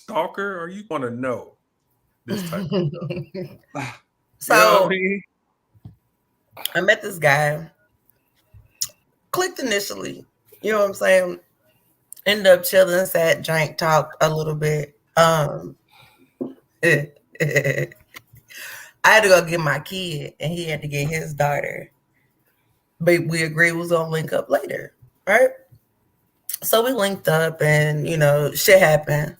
stalker or you want to know this type of stuff? So You know what I mean? I met this guy, clicked initially, you know what I'm saying? Ended up chilling, sat, drank, talked a little bit. I had to go get my kid and he had to get his daughter. But we agreed we was gonna link up later, right? So we linked up and shit happened.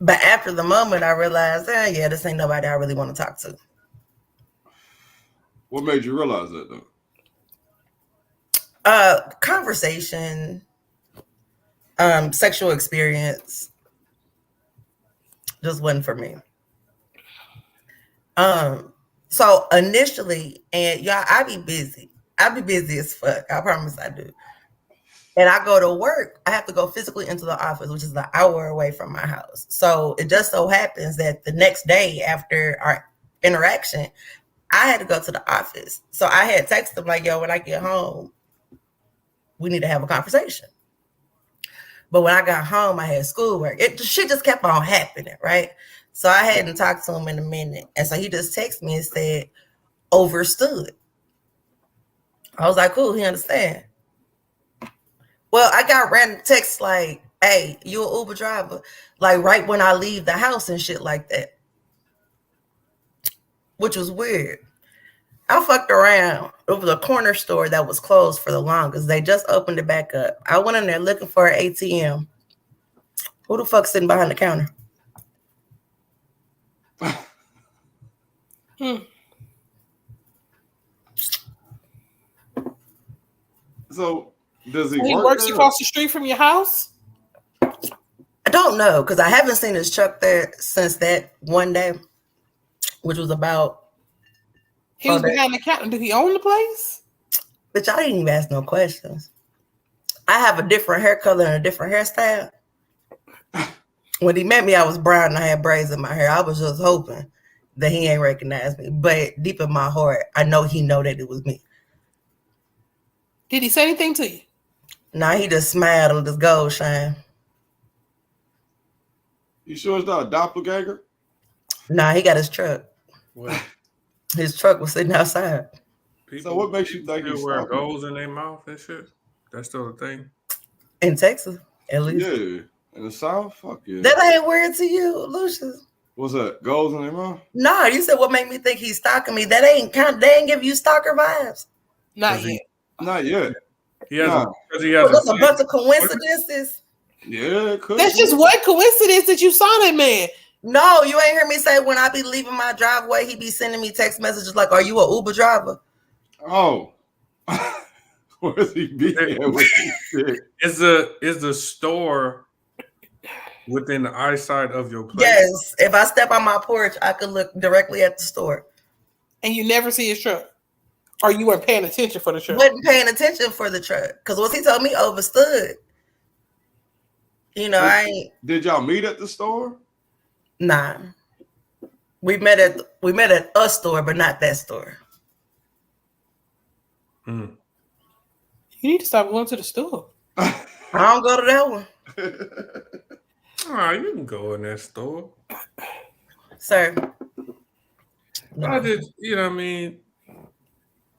But after the moment I realized, yeah, this ain't nobody I really want to talk to. What made you realize that though? Conversation, sexual experience just wasn't for me. So initially, and y'all, I be busy. I be busy as fuck. I promise I do. And I go to work. I have to go physically into the office, which is an hour away from my house. So it just so happens that the next day after our interaction, I had to go to the office. So I had texted them like, yo, when I get home, we need to have a conversation. But when I got home, I had schoolwork. Shit just kept on happening, right? So I hadn't talked to him in a minute. And so he just texted me and said, overstood. I was like, cool, he understand. Well, I got random texts like, hey, you an Uber driver? Like right when I leave the house and shit like that. Which was weird. I fucked around. It was a corner store that was closed for the longest. They just opened it back up. I went in there looking for an ATM. Who the fuck's sitting behind the counter? So does he works across the street from your house? I don't know, because I haven't seen his truck there since that one day, which was about. He was behind the counter. Did he own the place? Bitch, I didn't even ask no questions. I have a different hair color and a different hairstyle. When he met me, I was brown and I had braids in my hair. I was just hoping that he ain't recognize me. But deep in my heart, I know he know that it was me. Did he say anything to you? Nah, he just smiled and just gold shine. You sure it's not a doppelganger? Nah, he got his truck. What? His truck was sitting outside. So what makes you think he's wearing goals in their mouth and shit? That's still a thing? In Texas, at least. Yeah. In the South? Fuck yeah. That ain't weird to you, Lucious. What's that? Goals in their mouth? Nah, you said what made me think he's stalking me. That ain't they ain't give you stalker vibes. Not yet. Not yet. He has a bunch of coincidences. Yeah, it could. That's just one coincidence that you saw that man. No, you ain't hear me say when I be leaving my driveway, he be sending me text messages like, "Are you an Uber driver?" Oh, where's he be? Is the store within the eyesight of your place? Yes. If I step on my porch, I could look directly at the store. And you never see his truck? Or you weren't paying attention for the truck? Wasn't paying attention for the truck. Because what he told me overstood. I ain't. Did y'all meet at the store? Nah. We met at a store, but not that store. You need to stop going to the store. I don't go to that one. You can go in that store. Sir. No. I just, you know what I mean?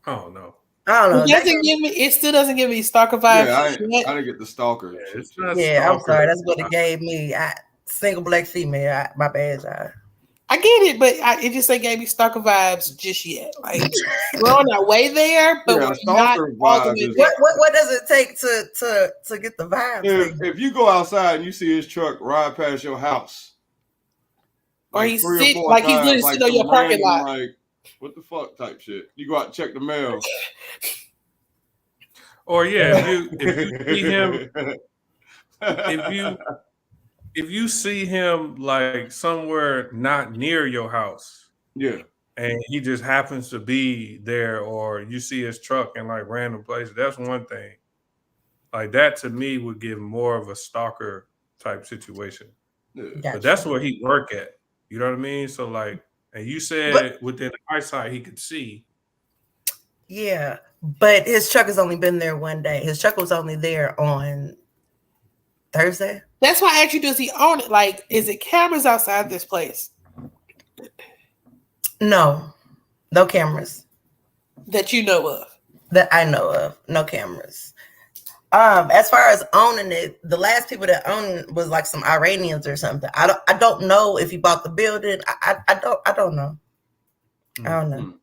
I don't know. It still doesn't give me stalker vibes. Yeah, I didn't get the stalker. Yeah, I'm sorry. That's what it gave me. Single black female. My bad, y'all. I get it, but it just ain't gave me stalker vibes just yet. Like we're on our way there, but we're not all the way there. What does it take to get the vibes? If you go outside and you see his truck ride past your house, or he's sitting like he's literally sitting on your parking lot, like what the fuck type shit. You go out and check the mail. Or if you see him, if you see him like somewhere not near your house, and he just happens to be there, or you see his truck in like random places, that's one thing. Like that to me would give more of a stalker type situation. Gotcha. But that's where he work at. You know what I mean? So like, and you said within eyesight he could see. Yeah, but his truck has only been there one day. His truck was only there on Thursday. That's why I asked you, does he own it? Like, is it cameras outside this place? No cameras. That you know of. That I know of. No cameras. As far as owning it, the last people that owned it was like some Iranians or something. I don't know if he bought the building. I don't know. I don't know.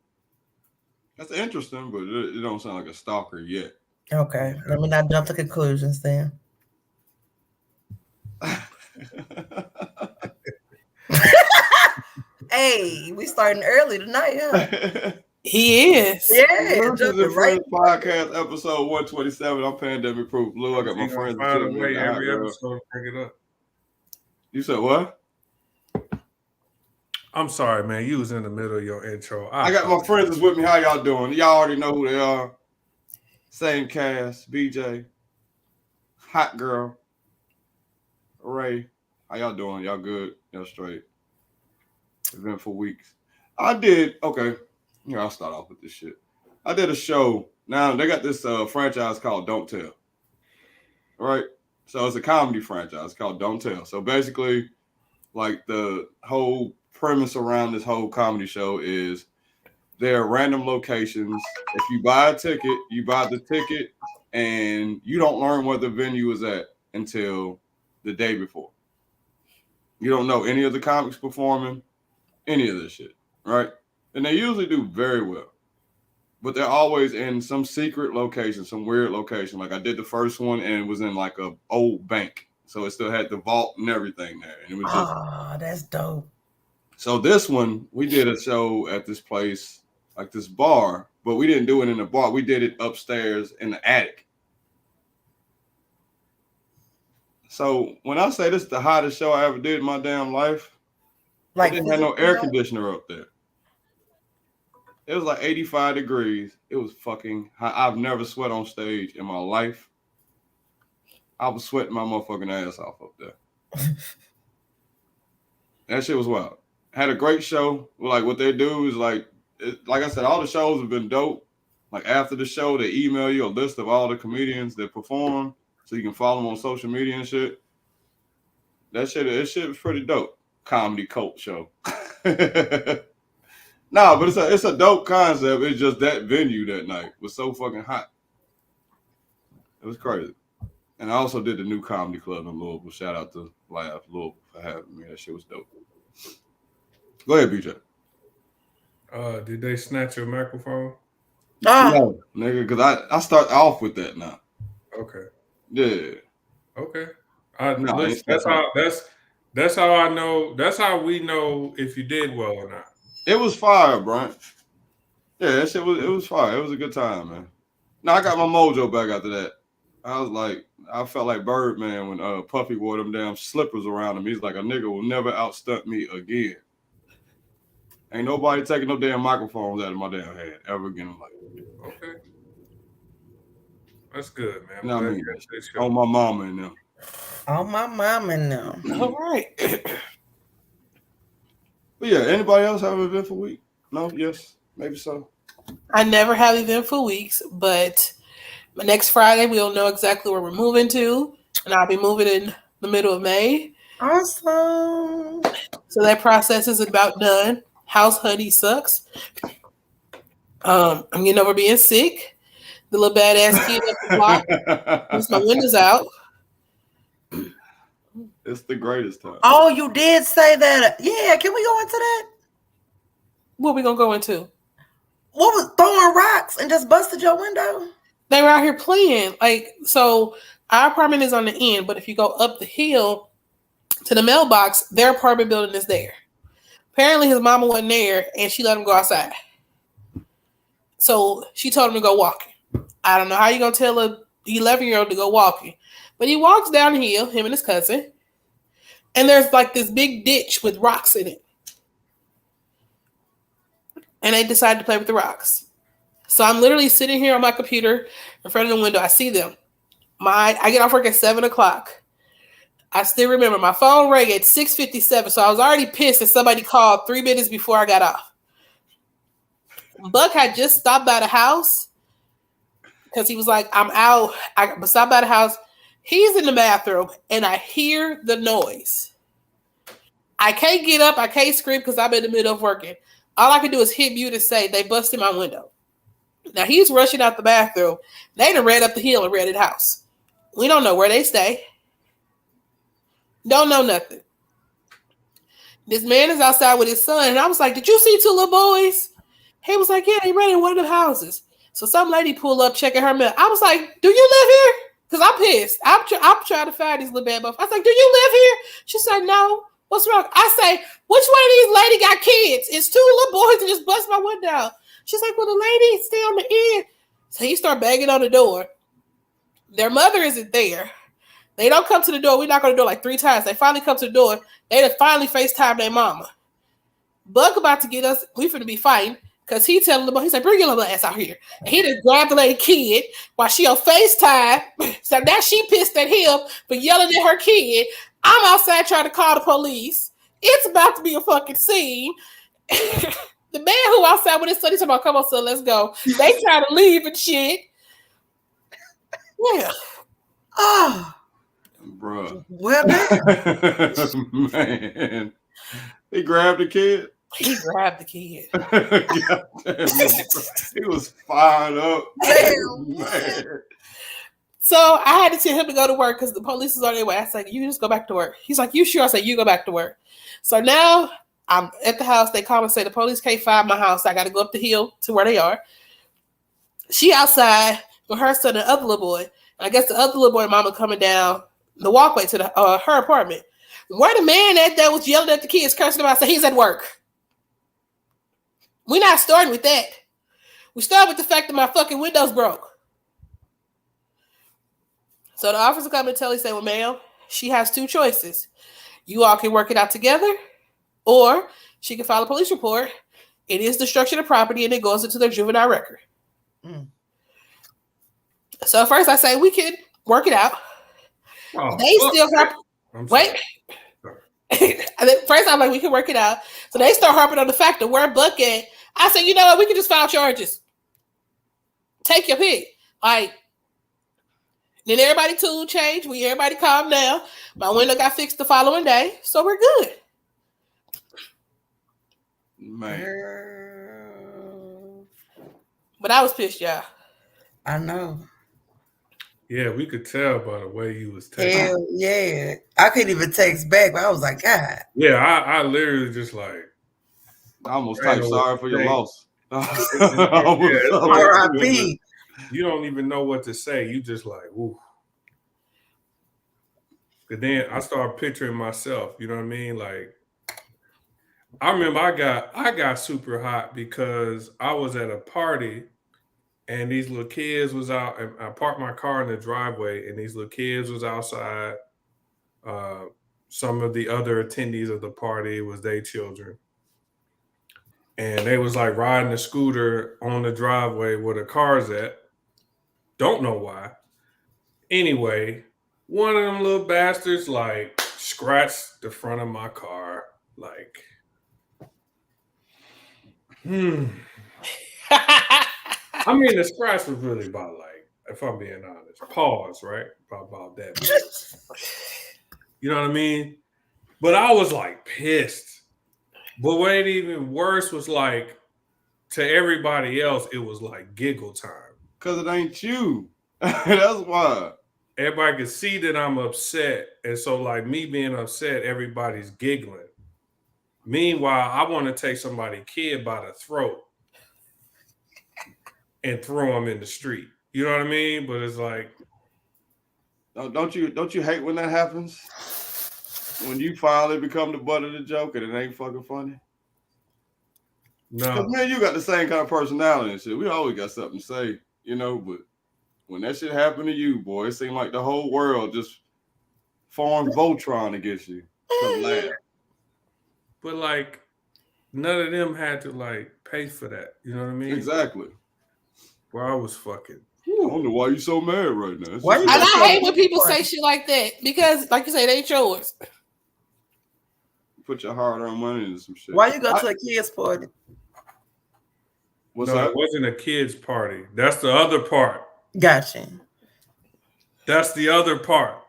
That's interesting, but it don't sound like a stalker yet. Okay, let me not jump to conclusions then. Hey, we starting early tonight, huh? He is. Yeah. The Friendz podcast episode 127. I'm pandemic proof. Lou, I got my friends. Find a way every episode to bring it up. You said what? I'm sorry, man. You was in the middle of your intro. I got my friends is with me. How y'all doing? Y'all already know who they are. Same cast. BJ. Hot Girl. Ray. How y'all doing? Y'all good? Y'all straight? Eventful weeks. I did. Okay. Yeah, I'll start off with this shit. I did a show. Now, they got this franchise called Don't Tell. Right? So it's a comedy franchise called Don't Tell. So basically, like the whole premise around this whole comedy show is there are random locations. If you buy a ticket, you buy the ticket and you don't learn where the venue is at until the day before. You don't know any of the comics performing, any of this shit, right? And they usually do very well. But they're always in some secret location, some weird location. Like I did the first one and it was in like a old bank. So it still had the vault and everything there. And it was just that's dope. So this one, we did a show at this place, like this bar, but we didn't do it in the bar. We did it upstairs in the attic. So when I say this is the hottest show I ever did in my damn life, like I didn't have no air conditioner up there. It was like 85 degrees. It was fucking hot. I've never sweat on stage in my life. I was sweating my motherfucking ass off up there. That shit was wild. Had a great show. Like what they do is like I said, all the shows have been dope. Like after the show, they email you a list of all the comedians that perform, so you can follow them on social media and shit. That shit was pretty dope. Comedy cult show. No, but it's a dope concept. It's just that venue that night was so fucking hot. It was crazy. And I also did the new comedy club in Louisville. Shout out to Laugh Louisville for having me. That shit was dope. Go ahead, BJ. Did they snatch your microphone? No, nigga, because I start off with that now. Okay. Yeah. Okay. Listen, that's how I know. That's how we know if you did well or not. It was fire, Brian. Yeah, that shit it was fire. It was a good time, man. Now I got my mojo back after that. I felt like Birdman when Puffy wore them damn slippers around him. He's like, a nigga will never outstunt me again. Ain't nobody taking no damn microphones out of my damn head ever again in life. Okay. That's good, man. You know what I mean? On my mama and them. On my mama and them. All right. But yeah, anybody else have an eventful week? No? Yes? Maybe so. I never have eventful weeks, but next Friday we'll know exactly where we're moving to, and I'll be moving in the middle of May. Awesome. So that process is about done. House honey sucks. I'm getting over being sick. The little badass kid up the block. Once my windows out. It's the greatest time. Oh, you did say that. Yeah, can we go into that? What we gonna go into? What was throwing rocks and just busted your window? They were out here playing. Like, so our apartment is on the end, but if you go up the hill to the mailbox, their apartment building is there. Apparently his mama wasn't there and she let him go outside. So she told him to go walking. I don't know how you're gonna tell a 11-year-old to go walking. But he walks down the hill, him and his cousin, and there's like this big ditch with rocks in it. And they decided to play with the rocks. So I'm literally sitting here on my computer in front of the window. I see them. I get off work at 7 o'clock. I still remember my phone rang at 6:57. So I was already pissed that somebody called 3 minutes before I got off. Buck had just stopped by the house because he was like, I'm out. I stopped by the house. He's in the bathroom, and I hear the noise. I can't get up. I can't scream because I'm in the middle of working. All I can do is hit mute and say, they busted my window. Now, he's rushing out the bathroom. They done ran up the hill and rented the house. We don't know where they stay. Don't know nothing. This man is outside with his son, and I was like, did you see 2 little boys? He was like, yeah, they ran in one of the houses. So some lady pulled up checking her mail. I was like, do you live here? Because I'm pissed. I'm trying to find these little bad buff. I was like, do you live here? She said, no. What's wrong? I say, which one of these lady got kids? It's 2 little boys that just bust my window out. She's like, well, the lady stay on the end. So he started banging on the door. Their mother isn't there. They don't come to the door. We knock on the door like 3 times. They finally come to the door. They done finally FaceTime their mama. Buck about to get us. We finna be fighting. Because he telling them, he's like, bring your little ass out here. And he just grabbed the lady kid while she on FaceTime. So now she pissed at him for yelling at her kid. I'm outside trying to call the police. It's about to be a fucking scene. The man who outside with his son, he's talking about, come on, son, let's go. They try to leave and shit. Yeah. Oh. Bruh. Well, man. He grabbed the kid. He grabbed the kid. He was fired up. Man. So I had to tell him to go to work because the police is on their way. I said, you just go back to work. He's like, you sure? I said, you go back to work. So now I'm at the house. They call and say the police can't find my house. I got to go up the hill to where they are. She outside with her son and the other little boy. And I guess the other little boy and mama coming down the walkway to the her apartment. Where the man that was yelling at the kids, cursing them out, said he's at work. We're not starting with that. We start with the fact that my fucking window's broke. So the officer come and tell me, say, well, ma'am, she has 2 choices. You all can work it out together, or she can file a police report. It is destruction of property, and it goes into their juvenile record. Mm. So at first I say, we can work it out. Oh, they still wait. First I'm like, we can work it out. So they start harping on the fact that where Buck at. I said, you know what? We can just file charges. Take your pick. Like, then everybody tune changed. Everybody calmed down. My window got fixed the following day. So we're good. Man. But I was pissed, y'all. I know. Yeah, we could tell by the way you was texting. Hell yeah. I couldn't even text back, but I was like, God. Yeah, I literally just like. I almost typed sorry for your loss. R.I.P. You don't even know what to say. You just like, ooh. But then I started picturing myself, you know what I mean? Like, I remember I got super hot because I was at a party and these little kids was out, and I parked my car in the driveway, and these little kids was outside. Some of the other attendees of the party was their children. And they was like riding a scooter on the driveway where the car's at. Don't know why. Anyway, one of them little bastards like scratched the front of my car. Like, I mean, the scratch was really about like, if I'm being honest, pause, right? About that. You know what I mean? But I was like pissed. But what ain't even worse was like, to everybody else, it was like giggle time. Because it ain't you. That's why. Everybody can see that I'm upset. And so like me being upset, everybody's giggling. Meanwhile, I want to take somebody's kid by the throat and throw them in the street. You know what I mean? But it's like, don't you hate when that happens? When you finally become the butt of the joke and it ain't fucking funny? No. Man, you got the same kind of personality and shit. We always got something to say, you know, but when that shit happened to you, boy, it seemed like the whole world just formed Voltron against you. Laugh. But like, none of them had to like pay for that. You know what I mean? Exactly. Where I was fucking. I wonder why you so mad right now. And I hate when people say shit like that because, like you say, it ain't yours. Put your hard-earned money into some shit. Why you go to a kid's party? What's no, that? It wasn't a kid's party. That's the other part. Gotcha. That's the other part.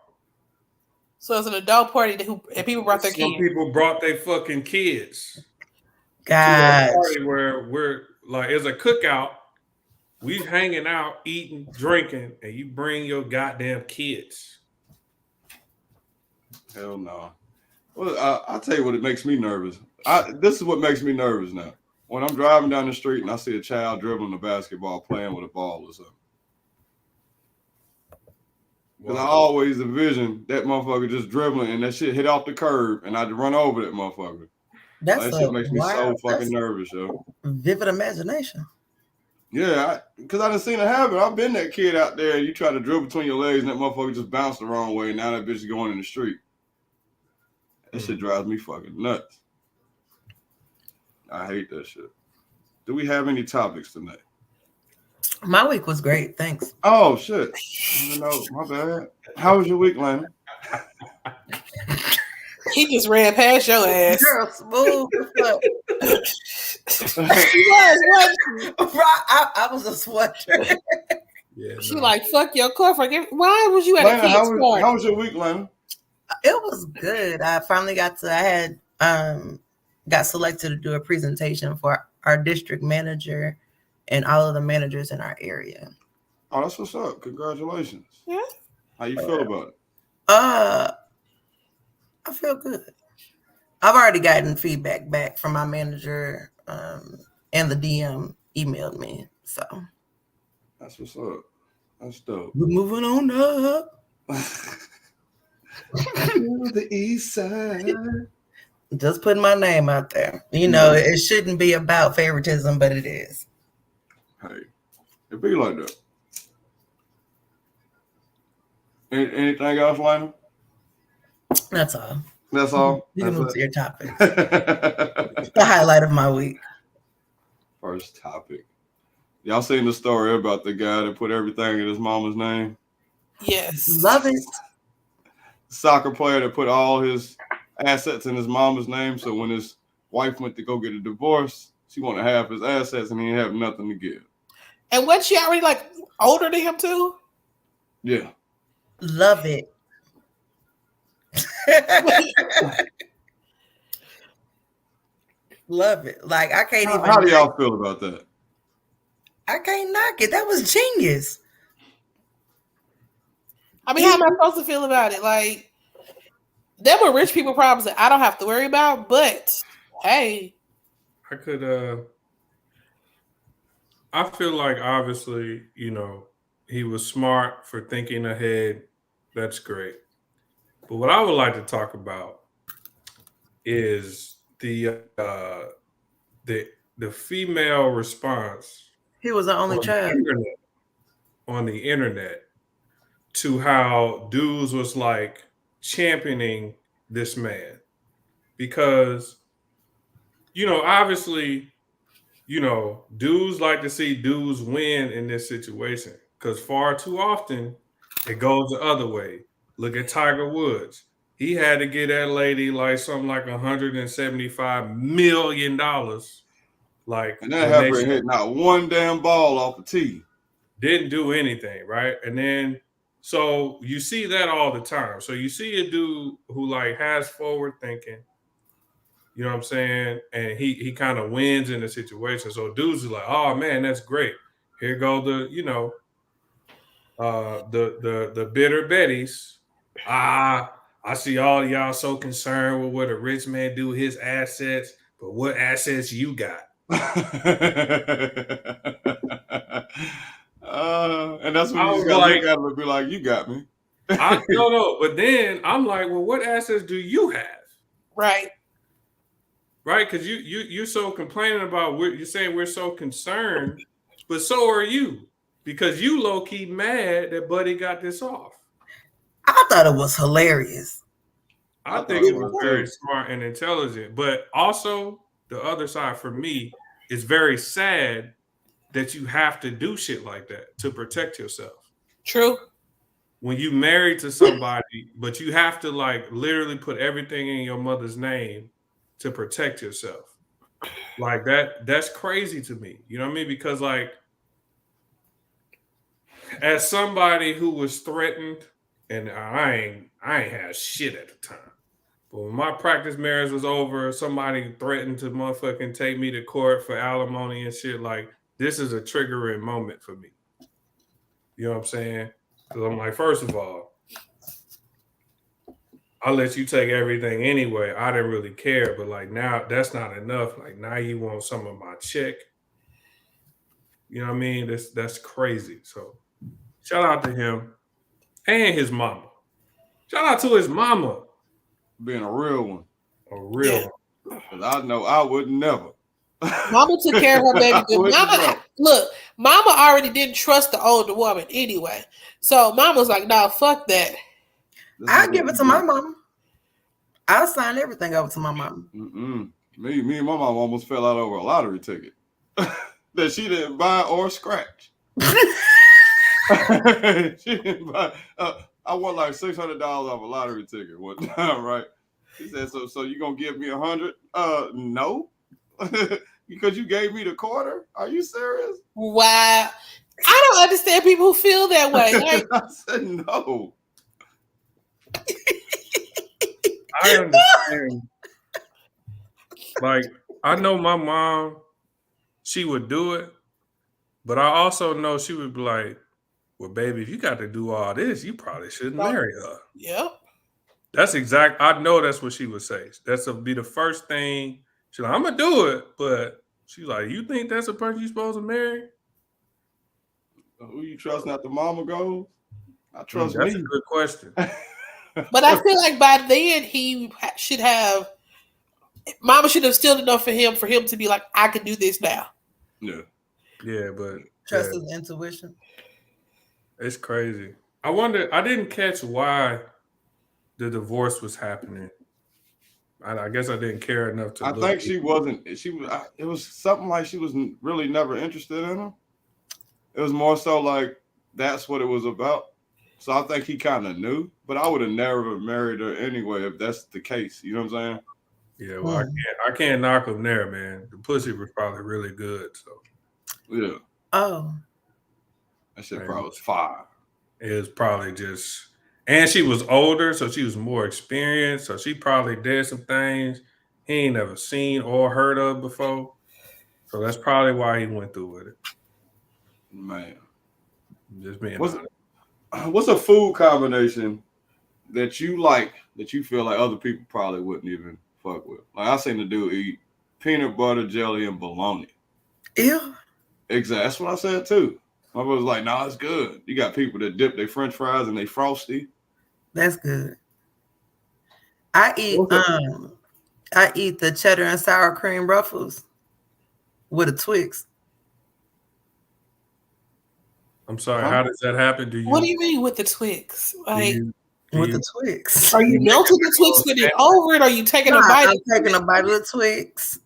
So it's an adult party and people brought their kids. Some people brought their fucking kids to a party where we're like, it's a cookout. We hanging out, eating, drinking, and you bring your goddamn kids. Hell no. Well, I'll tell you what it makes me nervous. This is what makes me nervous now. When I'm driving down the street and I see a child dribbling a basketball, playing with a ball or something. Because I always envision that motherfucker just dribbling and that shit hit off the curb and I'd run over that motherfucker. That shit makes me so fucking nervous, yo. Vivid imagination. Yeah, because I done seen it happen. I've been that kid out there and you try to dribble between your legs and that motherfucker just bounced the wrong way and now that bitch is going in the street. That shit drives me fucking nuts. I hate that shit. Do we have any topics tonight? My week was great, thanks. Oh shit! No, my bad. How was your week, Lana? He just ran past your ass. Girl, smooth. She was. I was a sweater. Yeah, she like, fuck your car. Why was you at Lana, a kid's party? How was your week, Lana? It was good. I finally got selected to do a presentation for our district manager and all of the managers in our area. Oh, that's what's up. Congratulations. Yeah. How you feel about it? I feel good. I've already gotten feedback back from my manager, and the DM emailed me. So that's what's up. That's dope. We're moving on up. To the east side. Just putting my name out there. You know, it shouldn't be about favoritism, but it is. Hey, it be like that. Anything else, Lana? That's all. That's all? You can move to your topic. The highlight of my week. First topic. Y'all seen the story about the guy that put everything in his mama's name? Yes. Love it. Soccer player that put all his assets in his mama's name. So when his wife went to go get a divorce, she wanted half his assets and he didn't have nothing to give. And what, she already like older than him too? Yeah. Love it. Love it. Like I can't even. How do y'all feel about that? I can't knock it. That was genius. I mean, how am I supposed to feel about it? Like, there were rich people problems that I don't have to worry about, but hey. I feel like obviously, you know, he was smart for thinking ahead. That's great. But what I would like to talk about is the female response. He was the only child on the internet to how dudes was like championing this man, because, you know, obviously, you know, dudes like to see dudes win in this situation, because far too often it goes the other way. Look at Tiger Woods. He had to get that lady like something like $175 million. Like, and that heifer hit not one damn ball off the tee. Didn't do anything, right? And then, so you see that all the time. So you see a dude who like has forward thinking, you know what I'm saying? And he kind of wins in the situation. So dudes are like, oh man, that's great. Here go the, you know, the bitter Bettys. I see all y'all so concerned with what a rich man do with his assets, but what assets you got? And that's when you just gotta look at him and be like, you got me. No, but then I'm like, well, what assets do you have? Right. Right, because you're so complaining about, you're saying we're so concerned, but so are you, because you low key mad that Buddy got this off. I thought it was hilarious. I think it was very smart and intelligent, but also the other side for me is very sad that you have to do shit like that to protect yourself. True. When you married to somebody, but you have to like literally put everything in your mother's name to protect yourself. Like that's crazy to me. You know what I mean? Because like, as somebody who was threatened, and I ain't had shit at the time. But when my practice marriage was over, somebody threatened to motherfucking take me to court for alimony and shit. Like, this is a triggering moment for me. You know what I'm saying? Because I'm like, first of all, I'll let you take everything anyway. I didn't really care. But like now, that's not enough. Like now you want some of my check. You know what I mean? That's crazy. So shout out to him and his mama. Shout out to his mama. Being a real one. A real one. Because I know I would never. Mama took care of her baby good. Mama already didn't trust the older woman anyway. So Mama was like, nah, fuck that. I'll give it to my mama. I'll sign everything over to my mama. Me and my mom almost fell out over a lottery ticket that she didn't buy or scratch. She didn't buy. I won like $600 off a lottery ticket one time, right? She said, so you gonna give me 100? No. Because you gave me the quarter? Are you serious? Wow. I don't understand people who feel that way. Like, I said no. I understand. Like, I know my mom, she would do it, but I also know she would be like, well, baby, if you got to do all this, you probably shouldn't marry her. Yep. That's exact. I know that's what she would say. That's be the first thing. She's like, I'm gonna do it, but she's like, you think that's a person you're supposed to marry? Who you trust not the mama goes? I trust me. That's a good question. But I feel like by then he should have. Mama should have still enough for him to be like, I can do this now. Yeah. Yeah, but trust his intuition. It's crazy. I wonder. I didn't catch why the divorce was happening. I guess I didn't care enough to. I think she wasn't. She was. It was something like she was really never interested in him. It was more so like that's what it was about. So I think he kind of knew, but I would have never married her anyway if that's the case. You know what I'm saying? Yeah, well, I can't knock him there, man. The pussy was probably really good. So yeah. Oh, that shit probably was fire. It was probably just, and she was older, so she was more experienced. So she probably did some things he ain't never seen or heard of before. So that's probably why he went through with it. Man, just being honest. What's a food combination that you like that you feel like other people probably wouldn't even fuck with? Like I seen the dude eat peanut butter, jelly, and bologna. Ew. Exactly. That's what I said too. My brother was like, "Nah, it's good." You got people that dip their French fries in they frosty. That's good. I eat the cheddar and sour cream ruffles with a Twix. I'm sorry. How does that happen? What do you mean with the Twix? Like with the Twix? Are you melting the Twix with it over it? Or are you taking a bite? I'm taking a bite of the Twix.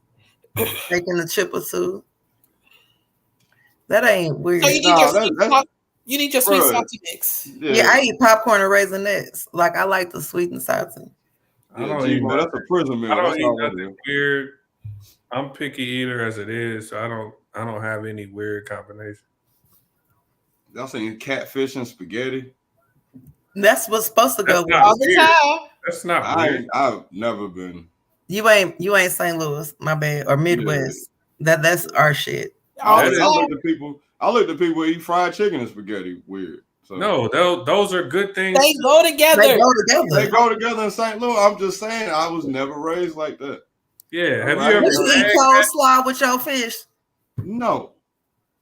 Taking a chip or two. That ain't weird. So you need your sweet salty mix. Yeah, I eat popcorn and Raisinets. Like I like the sweet and salty. I don't eat that's a prison meal. I don't eat nothing weird. I'm picky eater as it is, so I don't have any weird combination. Y'all saying catfish and spaghetti? That's what's supposed to go with all the time. That's not weird. I've never been. You ain't St. Louis, my bad, or Midwest. Yeah. That's our shit. I look at people eat fried chicken and spaghetti weird. So. No, those are good things. They go together. They go together in St. Louis. I'm just saying, I was never raised like that. Yeah. Have you ever eat coleslaw with your fish? No.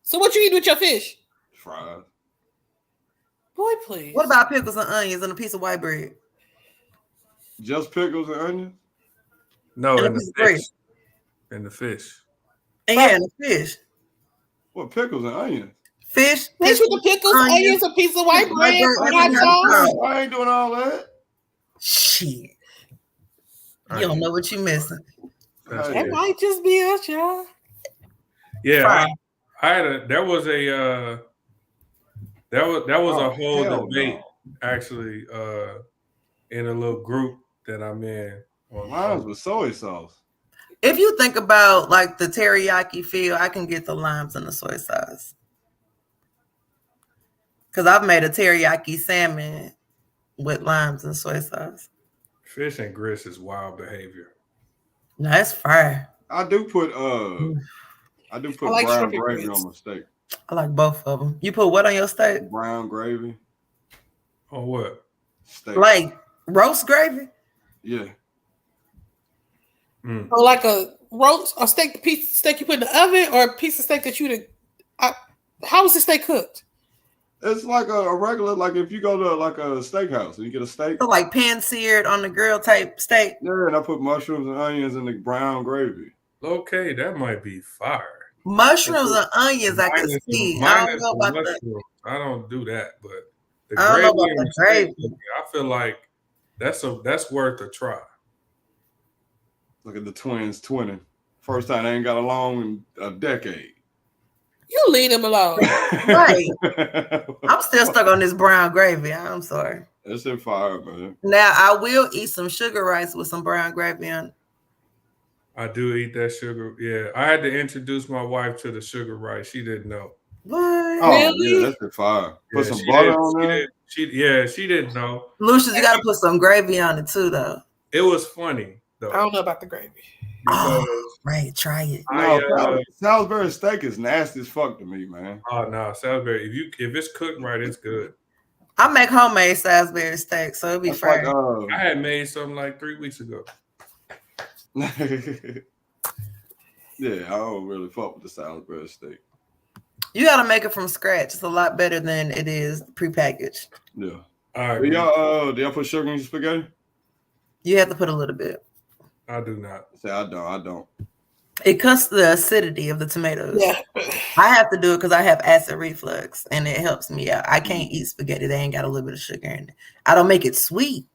So what you eat with your fish? Fries. Boy, please. What about pickles and onions and a piece of white bread? Just pickles and onions? No, and the fish. And the fish. And yeah, and the fish. What, pickles and onions? Fish with the pickles, onions, a piece of white bread, hot sauce. I ain't doing all that. Shit. You don't know what you're missing. That might just be us, y'all. Yeah, there was a whole debate actually in a little group that I'm in. Mine was soy sauce. If you think about like the teriyaki feel, I can get the limes and the soy sauce. Because I've made a teriyaki salmon with limes and soy sauce. Fish and grits is wild behavior. No, that's fire. I do put like brown gravy on my steak. I like both of them. You put what on your steak? Brown gravy. On what? Steak. Like roast gravy? Yeah. Or like a roast, a steak, piece of steak you put in the oven, or a piece of steak that you how is the steak cooked? It's like a regular, like if you go to like a steakhouse and you get a steak. So like pan-seared on the grill type steak? Yeah, and I put mushrooms and onions in the brown gravy. Okay, that might be fire. Mushrooms and onions, I can see. I don't know about mushrooms. I don't do that, but the I don't know about the gravy. I feel like that's worth a try. Look at the twins twinning. First time they ain't got along in a decade. You leave them alone. Right. I'm still stuck on this brown gravy. I'm sorry. That's in fire, man. Now I will eat some sugar rice with some brown gravy on. I do eat that sugar. Yeah, I had to introduce my wife to the sugar rice. She didn't know. What? Oh, really? Yeah, that's in fire. Put some butter on there. She didn't know. Lucious, you got to put some gravy on it too, though. It was funny though. I don't know about the gravy. Right, try it. No, Salisbury steak is nasty as fuck to me, man. Oh no, Salisbury. If it's cooked right, it's good. I make homemade Salisbury steak, so it'll be fresh. I had made something like 3 weeks ago. Yeah, I don't really fuck with the Salisbury steak. You got to make it from scratch. It's a lot better than it is prepackaged. Yeah. All right. Do y'all put sugar in your spaghetti? You have to put a little bit. I do not. Say I don't. It cuts the acidity of the tomatoes. Yeah. I have to do it because I have acid reflux, and it helps me out. I can't eat spaghetti. They ain't got a little bit of sugar in it. I don't make it sweet.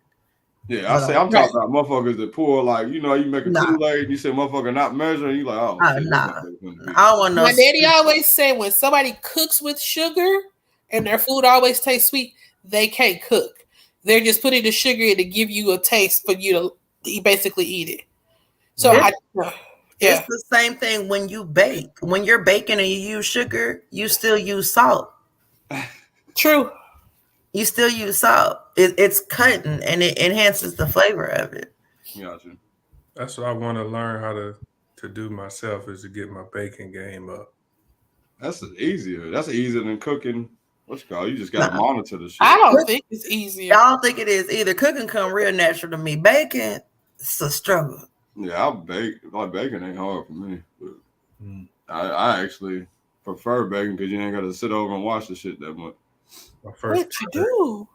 Yeah, I'm talking about motherfuckers that pour, like, you make a Kool-Aid and you say motherfucker not measuring, you like, oh, shit, nah. I don't want no. My daddy always say when somebody cooks with sugar and their food always tastes sweet, they can't cook. They're just putting the sugar in to give you a taste for you to basically eat it. So it's the same thing when you bake. When you're baking and you use sugar, you still use salt. True. You still use salt. It's cutting and it enhances the flavor of it. Gotcha. That's what I want to learn how to do myself, is to get my baking game up. That's easier. That's easier than cooking. What's it called? You just got to monitor the shit. I don't think it's easier. I don't think it is either. Cooking come real natural to me. Baking, it's a struggle. Yeah, I bake. Like, baking ain't hard for me. But I actually prefer baking because you ain't got to sit over and watch the shit that much. What you do?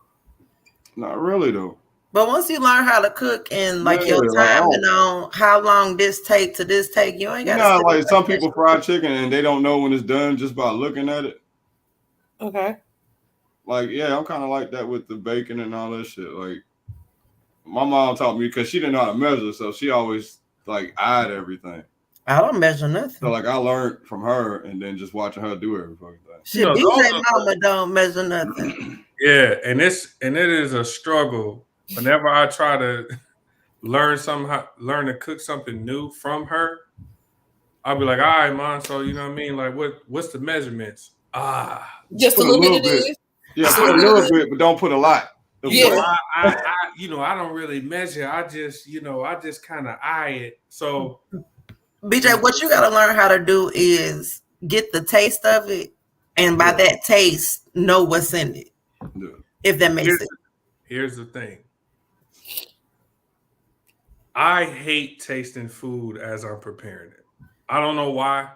Not really though. But once you learn how to cook and like your timing on how long this take to this take, you ain't got to. Like some people fry chicken and they don't know when it's done just by looking at it. Okay. Like, yeah, I'm kind of like that with the bacon and all that shit. Like, my mom taught me because she didn't know how to measure, so she always like eyed everything. I don't measure nothing. So like I learned from her and then just watching her do every fucking thing. Shit, DJ mama don't measure nothing. Yeah, and it is a struggle. Whenever I try to learn to cook something new from her, I'll be like, all right, mom. So you know what I mean? Like, what's the measurements? Just a little bit. Yeah, put a little bit, but don't put a lot. Yeah, I don't really measure. I just kind of eye it. So, BJ, what you got to learn how to do is get the taste of it, and by that taste, know what's in it. Yeah. If that makes sense. Here's the thing. I hate tasting food as I'm preparing it. I don't know why.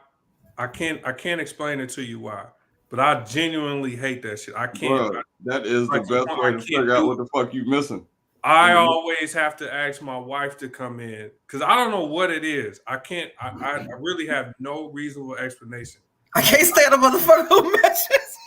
I can't explain it to you why. But I genuinely hate that shit. I can't. Bro, that is the best way to figure out what the fuck you missing. I always have to ask my wife to come in because I don't know what it is. I can't. I really have no reasonable explanation. I can't stand a motherfucker who measures.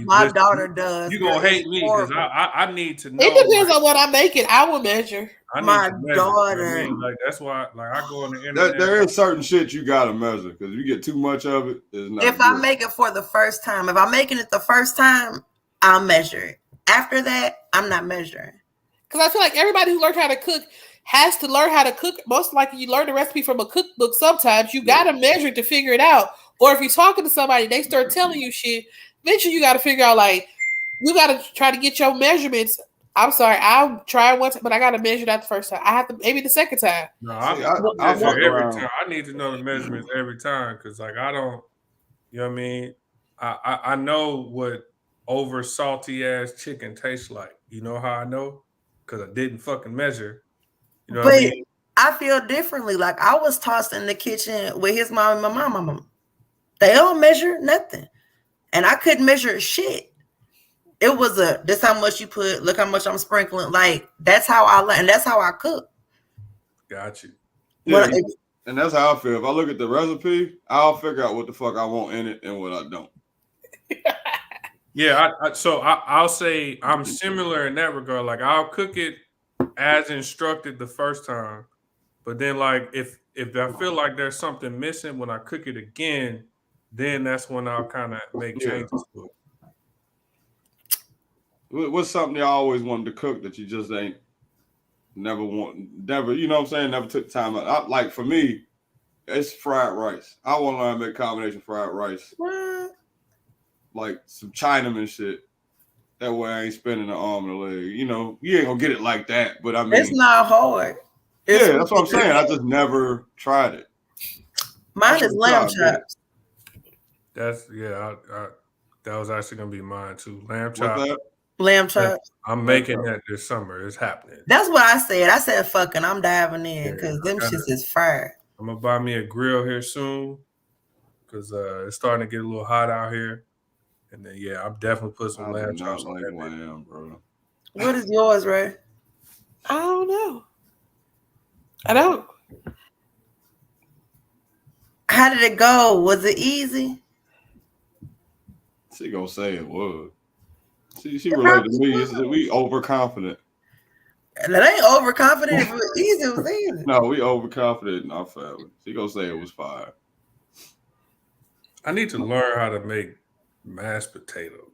My daughter does. You gonna hate me because I need to know. It depends on what I'm making. I will measure. My daughter. I mean, like that's why. Like I go on the internet. There is certain shit you gotta measure because if you get too much of it, it's not. If I make it for the first time, if I'm making it the first time, I'll measure it. After that, I'm not measuring. Because I feel like everybody who learned how to cook has to learn how to cook. Most likely, you learn the recipe from a cookbook. Sometimes you gotta measure it to figure it out. Or if you're talking to somebody, they start telling you shit. eventually you got to figure out like you got to try to get your measurements. I'm sorry, I'll try once, but I got to measure that the first time. I have to maybe the second time. No, I fuck every around. time. I need to know the measurements every time because, like, I don't. You know what I mean? I know what over salty ass chicken tastes like. You know how I know? Because I didn't fucking measure. You know what I mean? I feel differently. Like I was tossed in the kitchen with his mom and my mom. They don't measure nothing, and I couldn't measure shit. It was this how much you put. Look how much I'm sprinkling. Like that's how I learn. And that's how I cook. Got you. Yeah, and that's how I feel. If I look at the recipe, I'll figure out what the fuck I want in it and what I don't. Yeah, I'll say I'm similar in that regard. Like I'll cook it as instructed the first time, but then like if I feel like there's something missing when I cook it again, then that's when I'll kind of make changes to it. What's something you always wanted to cook that you just ain't never, you know what I'm saying? Never took time out. Like for me, it's fried rice. I want to learn how to make combination fried rice. What? Like some Chinaman shit. That way I ain't spending an arm and a leg. You know, you ain't gonna get it like that, but I mean, it's not hard. Yeah, that's what I'm saying. I just never tried it. Mine is lamb chops. That's that was actually gonna be mine too. Lamb chops. Lamb chops. I'm making that this summer. It's happening. That's what I said. I said, fucking, I'm diving in because them shits is fire. I'm gonna buy me a grill here soon because it's starting to get a little hot out here. And then I'm definitely put some lamb chops on that lamb, bro. What is yours, Ray? I don't know. I don't. How did it go? Was it easy? She gonna say it was. She related to me. We overconfident. And that ain't overconfident. If it was easy, it was easy. No, we overconfident in our family. She gonna say it was fire. I need to learn how to make mashed potato.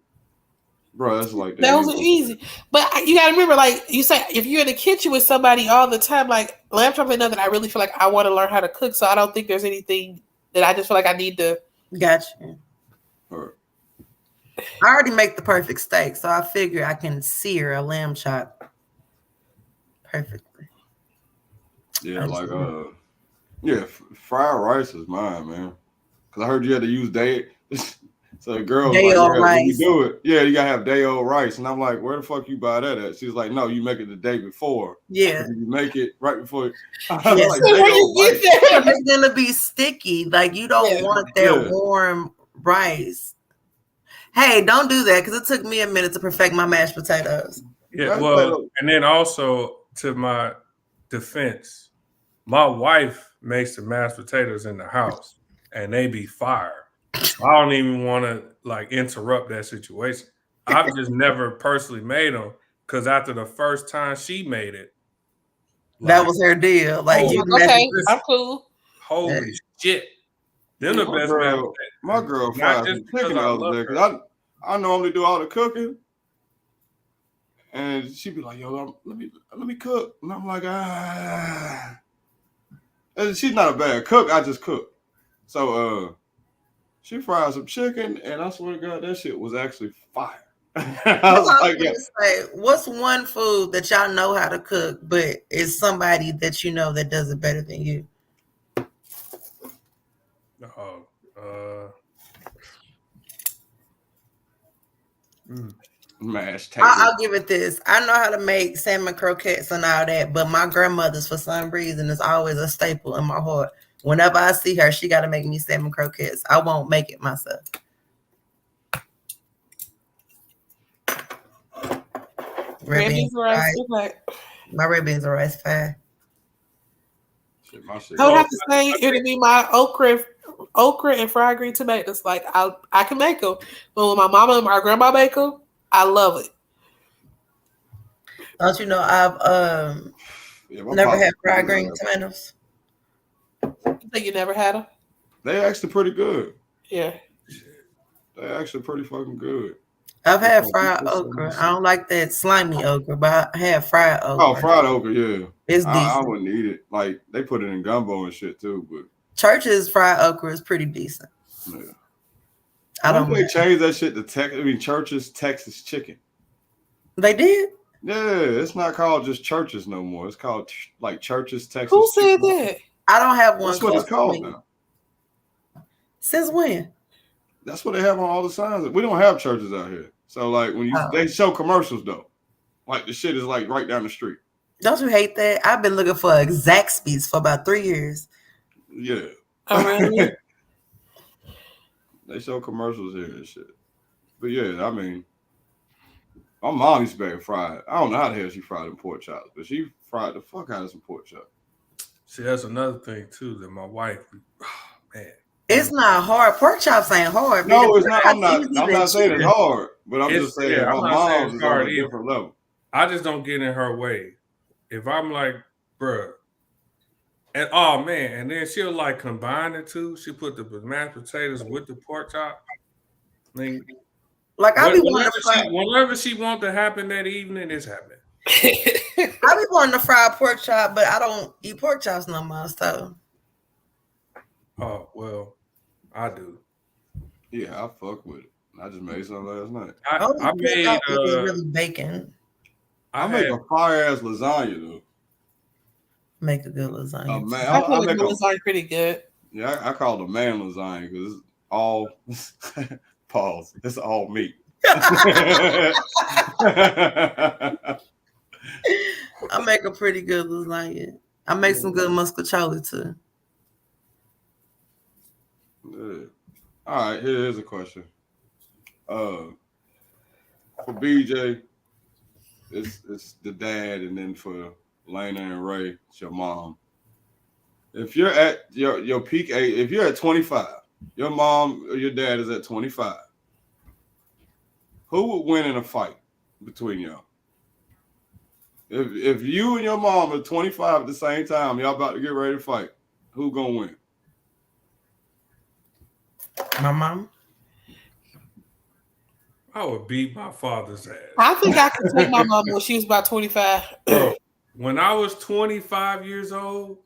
Bro, that's like that was easy. But you gotta remember, like you say, if you're in the kitchen with somebody all the time, like lamb chops ain't nothing I really feel like I want to learn how to cook. So I don't think there's anything that I just feel like I need to. Gotcha. I already make the perfect steak, so I figure I can sear a lamb chop perfectly. Yeah, fried rice is mine, man. Because I heard you had to use day. So the girl was like, rice. You do it. Yeah, you gotta have day-old rice. And I'm like, where the fuck you buy that at? She's like, no, you make it the day before. Yeah. You make it right before. Like, it's gonna be sticky. Like you don't want that warm rice. Hey, don't do that because it took me a minute to perfect my mashed potatoes. Yeah, well, and then also to my defense, my wife makes the mashed potatoes in the house and they be fire. I don't even want to like interrupt that situation. I've just never personally made them because after the first time she made it, that was her deal. Like, okay, I'm cool. Holy shit! Then the best girl, my girl fried some chicken the other day because I normally do all the cooking, and she'd be like, "Yo, let me cook," and I'm like, And she's not a bad cook. I just cook. So she fried some chicken, and I swear to God, that shit was actually fire. I was like, say, what's one food that y'all know how to cook, but it's somebody that you know that does it better than you? Mashed potatoes. I'll give it this. I know how to make salmon croquettes and all that, but my grandmother's, for some reason, is always a staple in my heart. Whenever I see her, she got to make me salmon croquettes. I won't make it myself. Red beans and rice. My red beans and rice fine. I would have to say it would be my okra and fried green tomatoes. Like I can make them, but when my mama and my grandma make them, I love it. Don't you know I've never had fried green tomatoes? You think you never had them? They actually pretty good. Yeah, they actually pretty fucking good. I've had fried okra. I don't like that slimy okra, but I had fried okra. Oh, fried okra, yeah. It's decent. I wouldn't eat it. Like they put it in gumbo and shit too, but Church's fried okra is pretty decent. Yeah. I don't. They changed that shit to Church's Texas Chicken. They did. Yeah, it's not called just Church's no more. It's called like Church's Texas. Who said Chicken. that? I don't have one. That's what it's called now. Since when? That's what they have on all the signs. We don't have churches out here. So like when they show commercials though, like the shit is like right down the street. Don't you hate that? I've been looking for Zaxby's for about 3 years. Yeah. Oh, really? They show commercials here and shit. But yeah, I mean, my mom used to make fried. I don't know how the hell she fried them pork chops, but she fried the fuck out of some pork chops. See, that's another thing too that my wife, man. It's not hard. Pork chops ain't hard. No, it's not. I'm not saying it's hard, but I'm just saying my mom's is on a different level. I just don't get in her way. If I'm like, bruh, and oh man, and then she'll like combine the two. She put the mashed potatoes with the pork chop. I mean, like I be wanting to whenever she wants to happen that evening, it's happening. I be wanting to fry a pork chop, but I don't eat pork chops no more. So. Oh well, I do. Yeah, I fuck with it. I just made some last night. I made really bacon. I make a fire ass lasagna though. Make a good lasagna. Man, I make lasagna pretty good. Yeah, I call it a man lasagna because it's all pause. It's all meat. I make a pretty good lasagna. I make some good muscatoli too. Yeah. All right, here's a question. For BJ, it's the dad, and then for Lena and Ray, it's your mom. If you're at your peak age, if you're at 25, your mom or your dad is at 25, who would win in a fight between y'all? If you and your mom are 25 at the same time, y'all about to get ready to fight, who gonna win? My mom. I would beat my father's ass. I think I could take my mom when she was about 25. Bro, when I was 25 years old,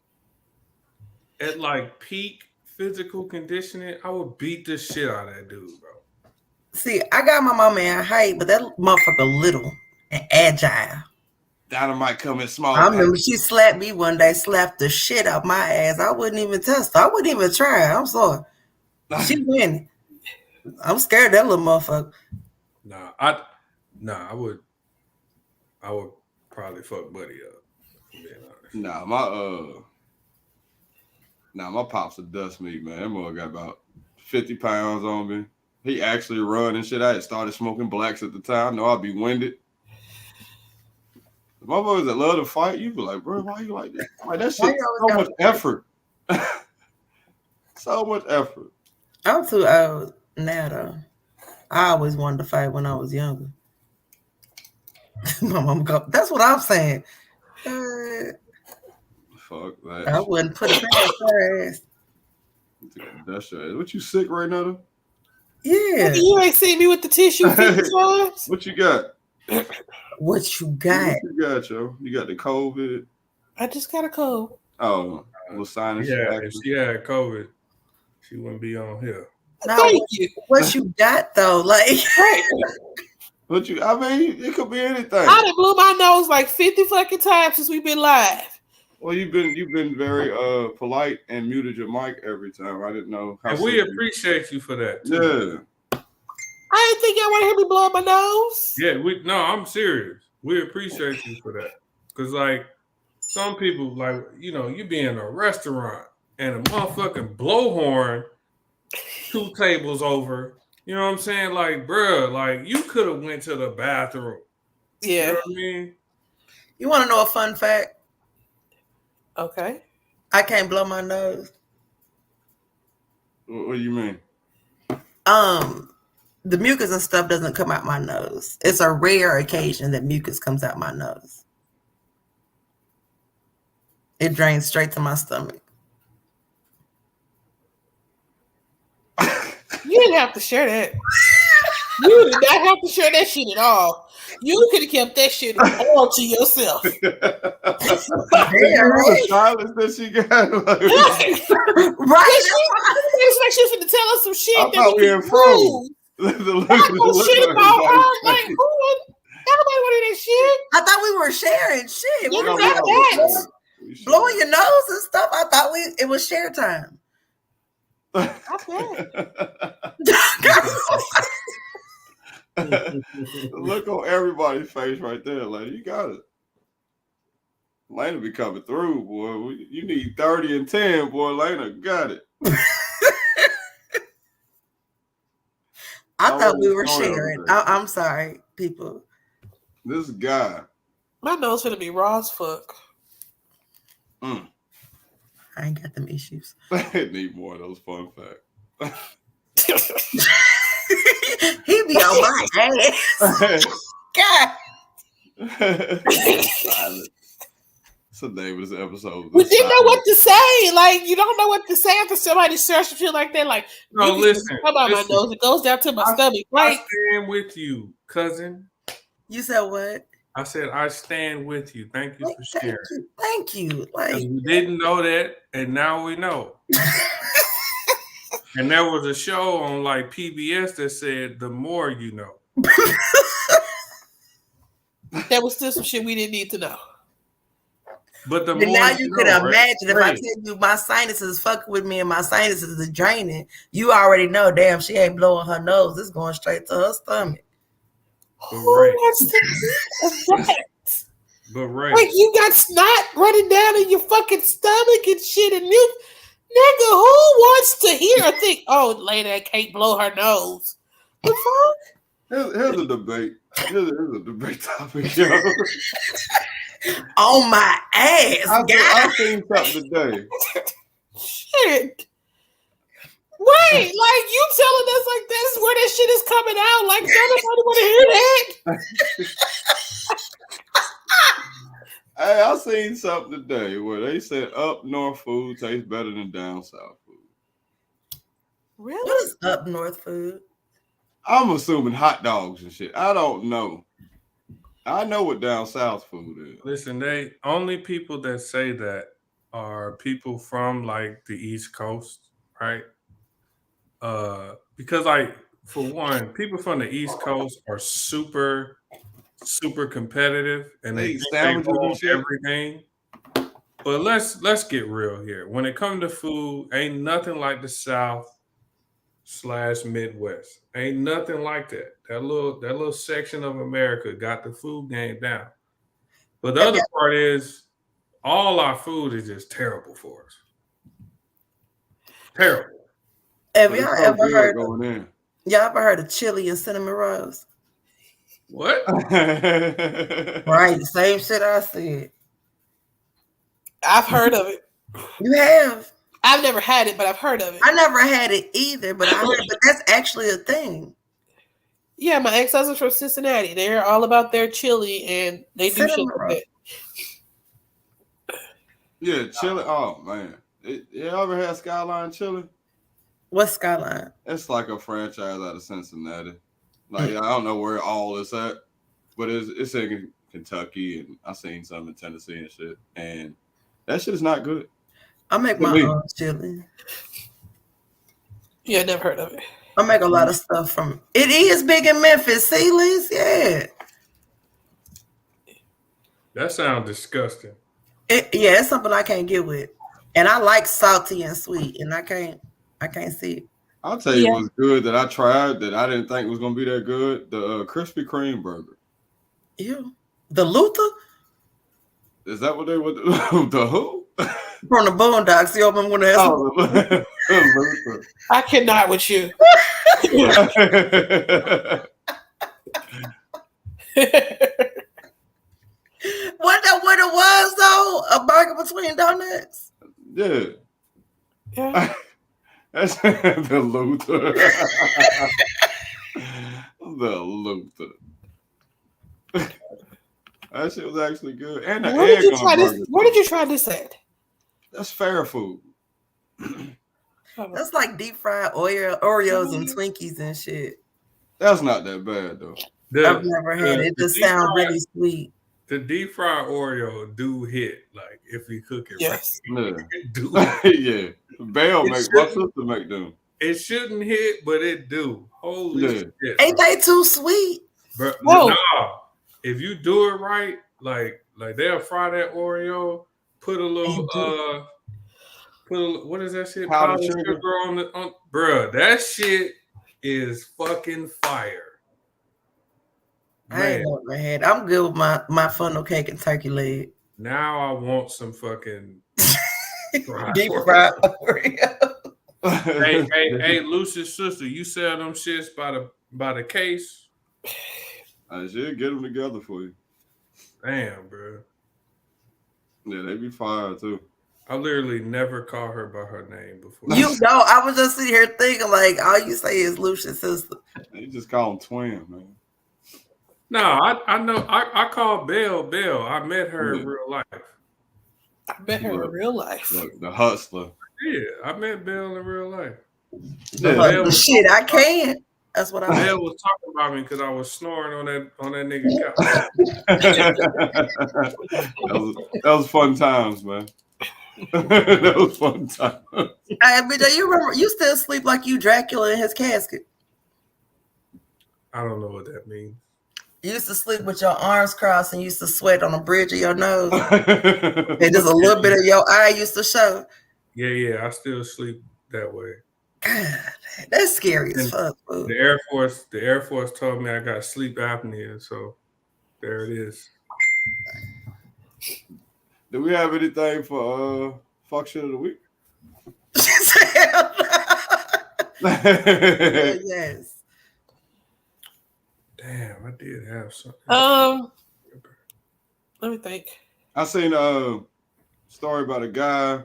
at like peak physical conditioning, I would beat the shit out of that dude, bro. See, I got my mama in height, but that motherfucker little and agile. Dynamite come in small. I remember she slapped me one day, slapped the shit out my ass. I wouldn't even test her. I wouldn't even try. I'm sorry. She winning. I'm scared of that little motherfucker. I would probably fuck Buddy up. Being honest. My pops a dust meat, man. That mother got about 50 pounds on me. He actually run and shit. I had started smoking blacks at the time. I know I'd be winded. The motherfuckers that love to fight, you be like, bro, why you like that? Like that shit, so much effort. So much effort. I'm too old now, though. I always wanted to fight when I was younger. My mom go, that's what I'm saying. Fuck that. I wouldn't put it past her ass. That's right. What, you sick right now, though? Yeah. You ain't seen me with the tissue 50 times. What you got? What you got? What you got, yo? You got the COVID? I just got a cold. Oh, little sinus. Yeah, if she had COVID, she wouldn't be on here. No, Thank you. What you got though? Like, what you? I mean, it could be anything. I done blew my nose like 50 fucking times since we've been live. Well, you've been very polite and muted your mic every time. I didn't know. And we appreciate you for that. Too. Yeah. I didn't think y'all want to hear me blow my nose. Yeah, I'm serious. We appreciate you for that. Cause like some people, like, you be in a restaurant and a motherfucking blowhorn 2 tables over. You know what I'm saying? Like, bruh, like you could have went to the bathroom. Yeah. You know what I mean? you want to know a fun fact? Okay. I can't blow my nose. What do you mean? The mucus and stuff doesn't come out my nose. It's a rare occasion that mucus comes out my nose. It drains straight to my stomach. You didn't have to share that. You did not have to share that shit at all. You could have kept that shit all to yourself. Damn, right? Silence that she got. Like, right. It's like she's gonna tell us some shit. I thought we in froze. Shit about her. Like, who would? Nobody wanted that shit. I thought we were sharing shit. We were not that. Blowing your nose and stuff. I thought it was share time. Look on everybody's face right there, lady. You got it. Lena be coming through, boy. You need 30 and 10, boy. Lena got it. I thought we were sharing. I'm sorry, people. This guy. My nose gonna be raw as fuck. I ain't got them issues. I need more of those fun facts. He be on my ass. God. That's the name of this episode. We didn't know what to say. Like, you don't know what to say after somebody says some shit like that. Like, no, listen. How about my nose? It goes down to my stomach. Right? I stand with you, cousin. You said what? I said I stand with you. Thank you for sharing. Thank you. Like, we didn't know that, and now we know. And there was a show on like PBS that said, "The more you know." That was still some shit we didn't need to know. But the more now you could imagine right? if I tell you my sinuses fucking with me and my sinuses are draining, you already know. Damn, she ain't blowing her nose. It's going straight to her stomach. Who wants to do that? But right, like you got snot running down in your fucking stomach and shit, and you, nigga, who wants to hear or think? Oh, lady can't blow her nose. The fuck? Here's a debate. Here's a debate topic, yo. On my ass. I seen something today. Shit. Wait, like you telling us like this is where that shit is coming out? Like nobody want to hear that? Hey, I seen something today where they said up north food tastes better than down south food. Really? What is up north food? I'm assuming hot dogs and shit. I don't know. I know what down south food is. Listen, they only people that say that are people from like the East Coast, right? Because like for one, people from the East Coast are super competitive and they own everything. But let's get real here. When it comes to food, ain't nothing like the South/Midwest. Ain't nothing like that. That little section of America got the food game down. But the other part is all our food is just terrible for us. Terrible. Have y'all ever heard of chili and cinnamon rolls? What? Right, same shit I said. I've heard of it. You have? I've never had it, but I've heard of it. I never had it either, but I heard. But that's actually a thing. Yeah, my ex-husband's from Cincinnati. They're all about their chili, and they do shit like that. Yeah, chili. Oh man, you ever had Skyline chili? What's Skyline? It's like a franchise out of Cincinnati. Like I don't know where all is at, but it's in Kentucky, and I seen some in Tennessee and shit. And that shit is not good. I make my own chili. Yeah, never heard of it. I make a lot of stuff from it. Is big in Memphis, see, Liz? Yeah. That sounds disgusting. It's something I can't get with, and I like salty and sweet, and I can't see it. I'll tell you what's good that I tried that I didn't think was gonna be that good. The Krispy Kreme burger. Ew. The Luther? Is that what they would? The who? From the Boondocks. You remember when they Luther. I cannot with you. What it was though? A burger between donuts? Yeah. That's the Luther. The Luther. That shit was actually good. And the where did you try this at? That's fair food. That's like deep fried Oreos and Twinkies and shit. That's not that bad though. I've never had it. It just sounds really sweet. The deep fried Oreo do hit, like if you cook it right. Yeah. Bell my sister make them. It shouldn't hit, but it do. Holy shit. Ain't they too sweet? But nah, if you do it right, like they'll fry that Oreo, put a little what is that shit? Powdered sugar on bruh. That shit is fucking fire. I ain't never had. I'm good with my funnel cake and turkey leg. Now I want some fucking deep fried Oreo. hey, Lucious sister, you sell them shits by the case? I should get them together for you. Damn, bro. Yeah, they be fire too. I literally never called her by her name before. You know, I was just sitting here thinking like all you say is Lucious sister. You just call them twin, man. No, I know. I call Belle. I met her in real life. I met her in real life. Look, the hustler. Yeah, I met Belle in real life. Yeah, shit, I can't. That's what I. Belle was talking about me because I was snoring on that nigga couch. that was fun times, man. That was fun times. Hey, BJ, you remember? You still sleep like you Dracula in his casket. I don't know what that means. You used to sleep with your arms crossed and used to sweat on the bridge of your nose. And just a little bit of your eye used to show. Yeah, I still sleep that way. God, that's scary as fuck. Fool. The Air Force told me I got sleep apnea, so there it is. Do we have anything for fuck shit of the week? Yes. Damn, I did have something. Let me think. I seen a story about a guy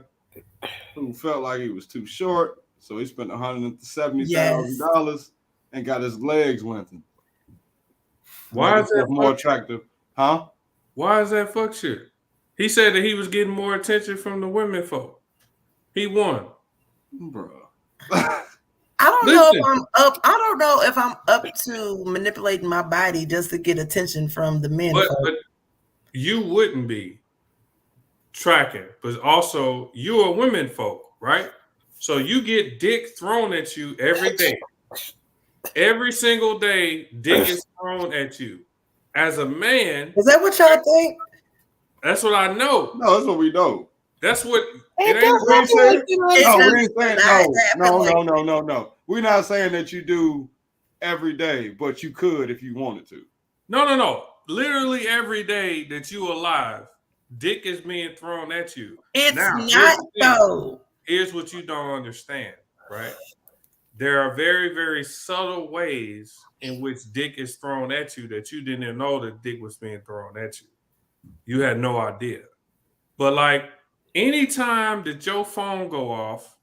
who felt like he was too short, so he spent $170,000 and got his legs lengthened. Why is that more attractive? Huh? Why is that fuck shit? He said that he was getting more attention from the women folk. He won. Bro. I don't know if I'm up. I don't know if I'm up to manipulating my body just to get attention from the men. But you wouldn't be tracking, but also you are women folk, right? So you get dick thrown at you every day. Every single day, dick is thrown at you. As a man, is that what y'all think? That's what I know. No, that's what we know. That's what it ain't No. We're not saying that you do every day, but you could if you wanted to. No. Literally every day that you alive, dick is being thrown at you. It's not so. Here's what you don't understand, right? There are very, very subtle ways in which dick is thrown at you that you didn't even know that dick was being thrown at you. You had no idea. But like anytime that your phone go off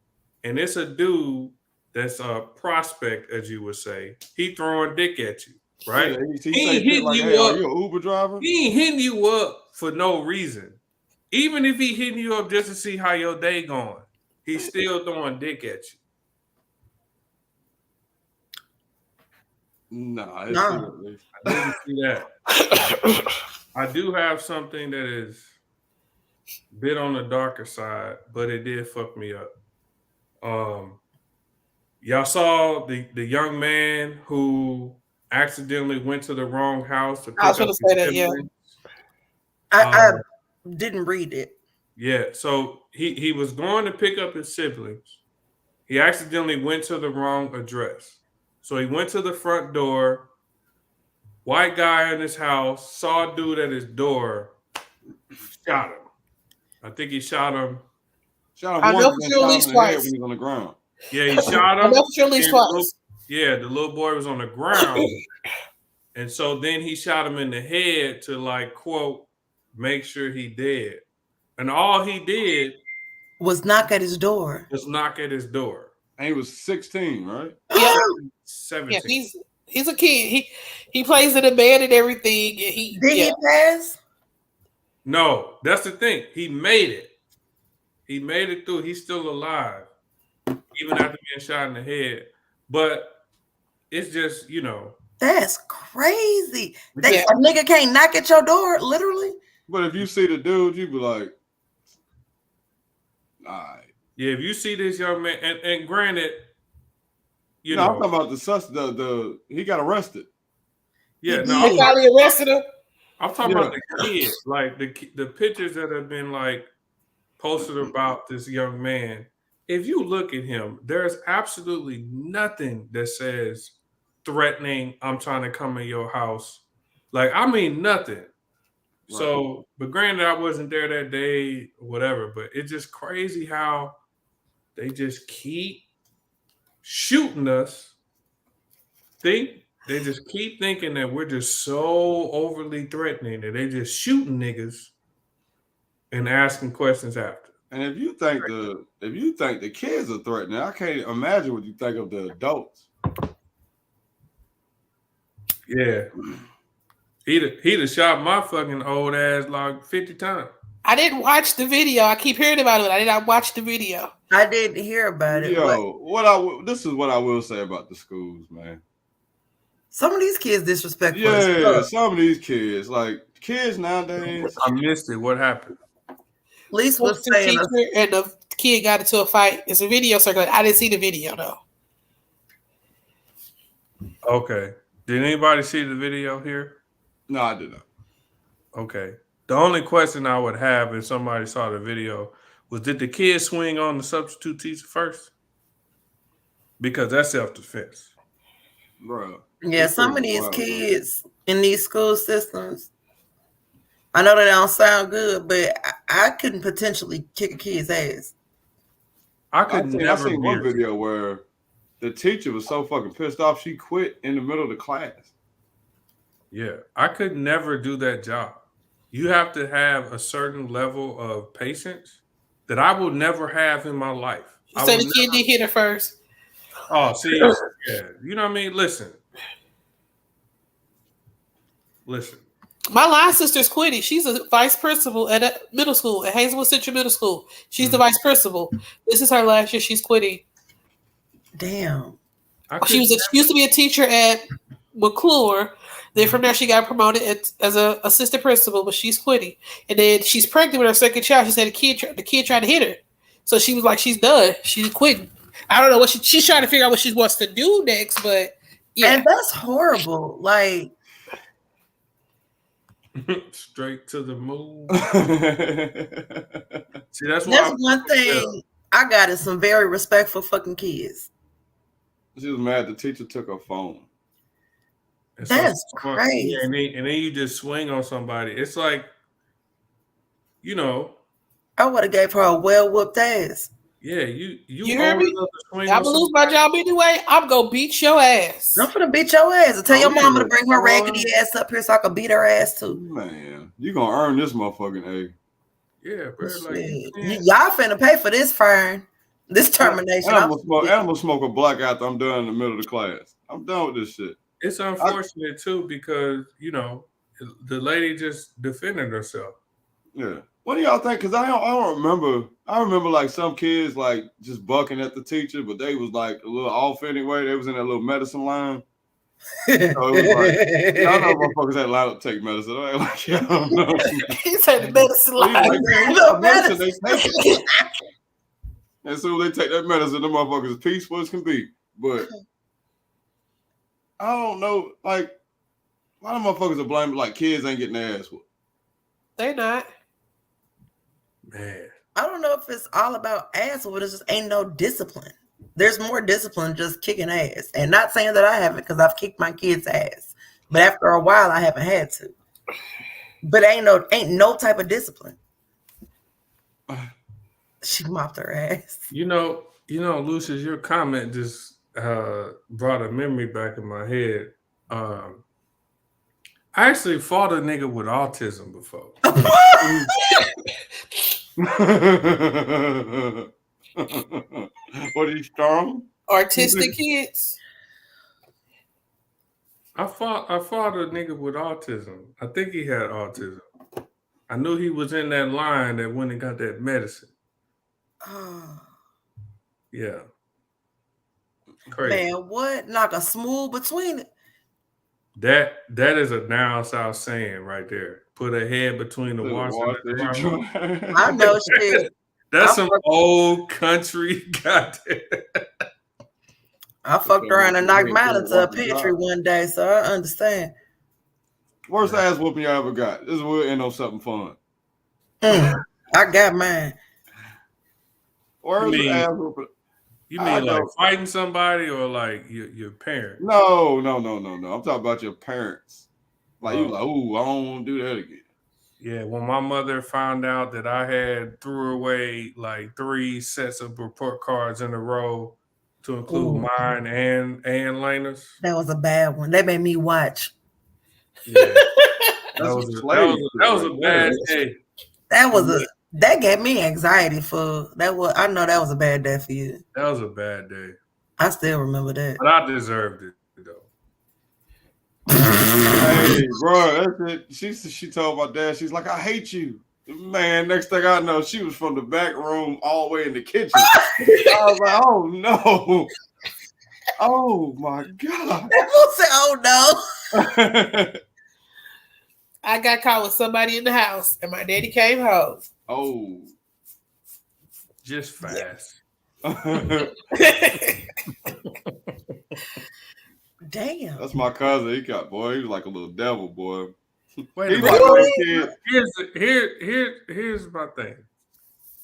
and it's a dude that's a prospect, as you would say, he throwing dick at you, right? Yeah, he ain't hitting you up. Are you an Uber driver? He ain't hitting you up for no reason. Even if he hitting you up just to see how your day going, he's still throwing dick at you. No. I didn't see that. I do have something that is a bit on the darker side, but it did fuck me up. Y'all saw the young man who accidentally went to the wrong house to pick up his siblings. I didn't read it. Yeah, so he was going to pick up his siblings. He accidentally went to the wrong address. So he went to the front door. White guy in his house saw a dude at his door, shot him. I think he shot him. Shot him once and shot him in the head when he was on the ground. Yeah, he shot him. Twice. Yeah, the little boy was on the ground. And so then he shot him in the head to like, quote, make sure he dead. And all he did was knock at his door. And he was 16, right? Yeah. 17. Yeah, he's a kid. He plays in a band and everything. Did he pass? No, that's the thing. He made it. He made it through. He's still alive, even after being shot in the head. But it's just, you know. That's crazy. A nigga can't knock at your door, literally. But if you see the dude, you be like, all right. Yeah, if you see this young man, and granted, you know. I'm talking about the he got arrested. Yeah, no. They finally arrested him? I'm talking about the kid, like the pictures that have been like posted about this young man. If you look at him, there's absolutely nothing that says threatening, I'm trying to come in your house. Like, I mean, nothing. Right. So, but granted, I wasn't there that day, whatever, but it's just crazy how they just keep shooting us. They just keep thinking that we're just so overly threatening that they just shooting niggas and asking questions after. And if you think the kids are threatening, I can't imagine what you think of the adults. Yeah. He'd have shot my fucking old ass like 50 times. I didn't watch the video. I keep hearing about it. I did not watch the video. I didn't hear about it. Yo, this is what I will say about the schools, man. Some of these kids disrespectful. Yeah, some of these kids, like kids nowadays. I missed it. What happened? Lisa was saying, and the kid got into a fight. It's a video circulating. I didn't see the video though. Okay. Did anybody see the video here? No, I did not. Okay. The only question I would have if somebody saw the video was, did the kid swing on the substitute teacher first? Because that's self-defense. Bro. Yeah, some of these kids in these school systems, I know they don't sound good, but I couldn't potentially kick a kid's ass. I seen one video where the teacher was so fucking pissed off she quit in the middle of the class. Yeah, I could never do that job. You have to have a certain level of patience that I will never have in my life. You said the kid did hit her first. Oh, see, yeah, you know what I mean? Listen. My line sister's quitting. She's a vice principal at a middle school, at Hazelwood Central Middle School. She's the vice principal. This is her last year. She's quitting. Damn. She used to be a teacher at McClure. Then from there, she got promoted as an assistant principal, but she's quitting. And then she's pregnant with her second child. She said the kid tried to hit her. So she was like, she's done. She's quitting. I don't know what she's trying to figure out what she wants to do next, but yeah. And that's horrible. Like, straight to the moon. See, that's one thing I got is some very respectful fucking kids. She was mad the teacher took her phone. That's crazy. Yeah, and then you just swing on somebody. It's like, you know, I would have gave her a well whooped ass. Yeah, you hear me? I'm gonna lose my job anyway. I'm gonna beat your ass. I'm gonna beat your ass. And tell your mama to bring her raggedy ass up here so I can beat her ass too. Man, you gonna earn this motherfucking egg. Yeah, bro. Y'all finna pay for this fine. This termination. I'm gonna smoke a black after I'm done in the middle of the class. I'm done with this shit. It's unfortunate too because, you know, the lady just defended herself. Yeah. What do y'all think? Because I don't remember. I remember like some kids like just bucking at the teacher, but they was like a little off anyway. They was in that little medicine line. So it was like, y'all know motherfuckers that line up to take medicine. I like, y'all don't know. He said the medicine line. Like, medicine, they take it. And so they take that medicine, the motherfuckers as peaceful as can be. But I don't know, like a lot of motherfuckers are blaming like kids ain't getting their ass whooped. They not. Man. I don't know if it's all about ass or it just ain't no discipline. There's more discipline just kicking ass. And not saying that I haven't because I've kicked my kids' ass. But after a while I haven't had to. But ain't no type of discipline. She mopped her ass. You know, Lucious, your comment just brought a memory back in my head. I actually fought a nigga with autism before. What are you strong? Artistic kids. I fought a nigga with autism. I think he had autism. I knew he was in that line that went and got that medicine. Yeah. Crazy. Man, what? Like a smooth between it. That is a down south saying right there. Put a head between the washer and the dryer. I know shit. That's some old country goddamn. I fucked around and knocked mine into a pantry one day, so I understand. Worst ass whooping you ever got. This will end on something fun. I got mine. Worst ass whooping. You mean like fighting somebody or like your parents? No. I'm talking about your parents. Like you like, ooh, I don't want to do that again. Yeah, when my mother found out that I had threw away like 3 sets of report cards in a row to include mine and Lena's. That was a bad one. They made me watch. Yeah. that was a bad day. That gave me anxiety for that. I know that was a bad day for you. That was a bad day. I still remember that. But I deserved it though. Hey, bro, that's it. She told my dad, she's like, I hate you. Man, next thing I know, she was from the back room all the way in the kitchen. I was like, oh no. Oh my God. That said, oh no. I got caught with somebody in the house and my daddy came home. Oh. Just fast. Damn. That's my cousin. He was like a little devil, boy. Wait a minute. Here's my thing.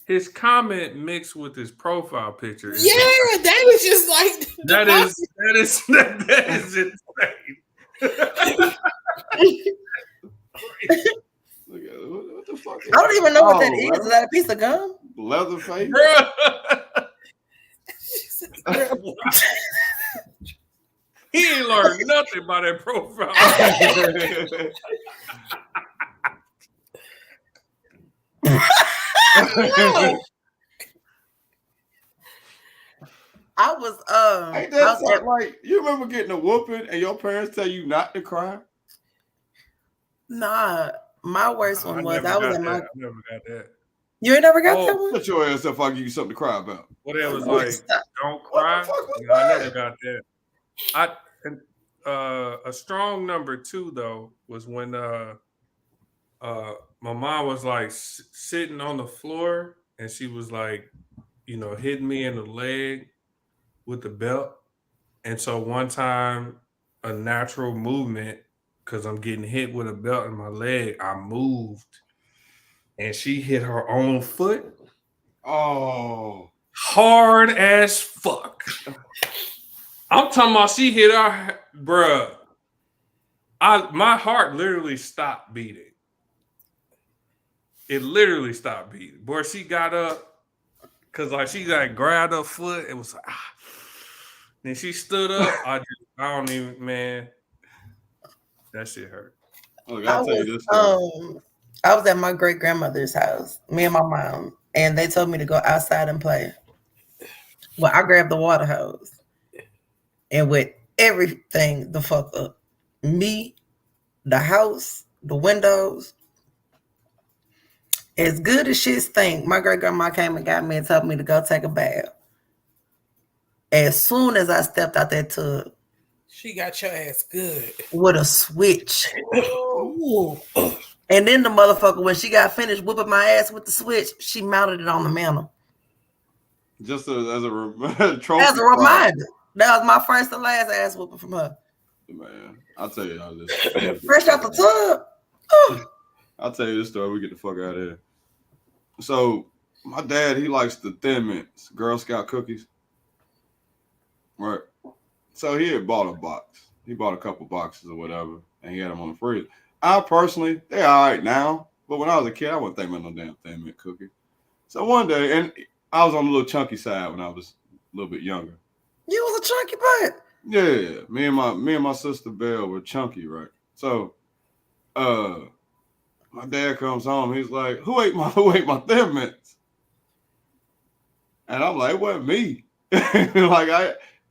His comment mixed with his profile picture. That is just like that is insane. What the fuck? I don't even know what that is. Is that a piece of gum? Leatherface? He ain't learned nothing by that profile. I was Ain't that like you remember getting a whooping and your parents tell you not to cry? Nah, my worst one was I was at my. I never got that. You ain't never got that one? Shut your ass up! I'll give you something to cry about. Well, that was like, don't cry. No, I never got that. A strong number 2 though was when my mom was like sitting on the floor and she was like, hitting me in the leg with the belt. And so one time, a natural movement, because I'm getting hit with a belt in my leg, I moved and she hit her own foot. Oh, hard as fuck. I'm talking about she hit her, bruh. My heart literally stopped beating. It literally stopped beating. Boy, she got up because like she got grabbed her foot. It was like, Then she stood up. I don't even, man. That shit hurt. Look, I'll tell you this. I was at my great grandmother's house, me and my mom, and they told me to go outside and play. Well, I grabbed the water hose and with everything the fuck up. Me, the house, the windows. As good as shit stink, my great grandma came and got me and told me to go take a bath. As soon as I stepped out that tub, she got your ass good with a switch. And then the motherfucker, when she got finished whipping my ass with the switch, she mounted it on the mantle. Just as a trophy. As a reminder. That was my first and last ass whooping from her. Man, I'll tell you how this. Fresh out the tub. I'll tell you this story. We get the fuck out of here. So, my dad, he likes the Thin Mints, Girl Scout cookies. Right. So, he had bought a box. He bought a couple boxes or whatever, and he had them on the freezer. I personally, they're all right now, but when I was a kid, I wasn't thinking about no damn Thin Mint cookie. So, one day, and I was on the little chunky side when I was a little bit younger. You was a chunky butt. Yeah, me and my sister Belle were chunky, right? So, my dad comes home. He's like, "Who ate my Thin Mints?" And I'm like, "It wasn't me." Like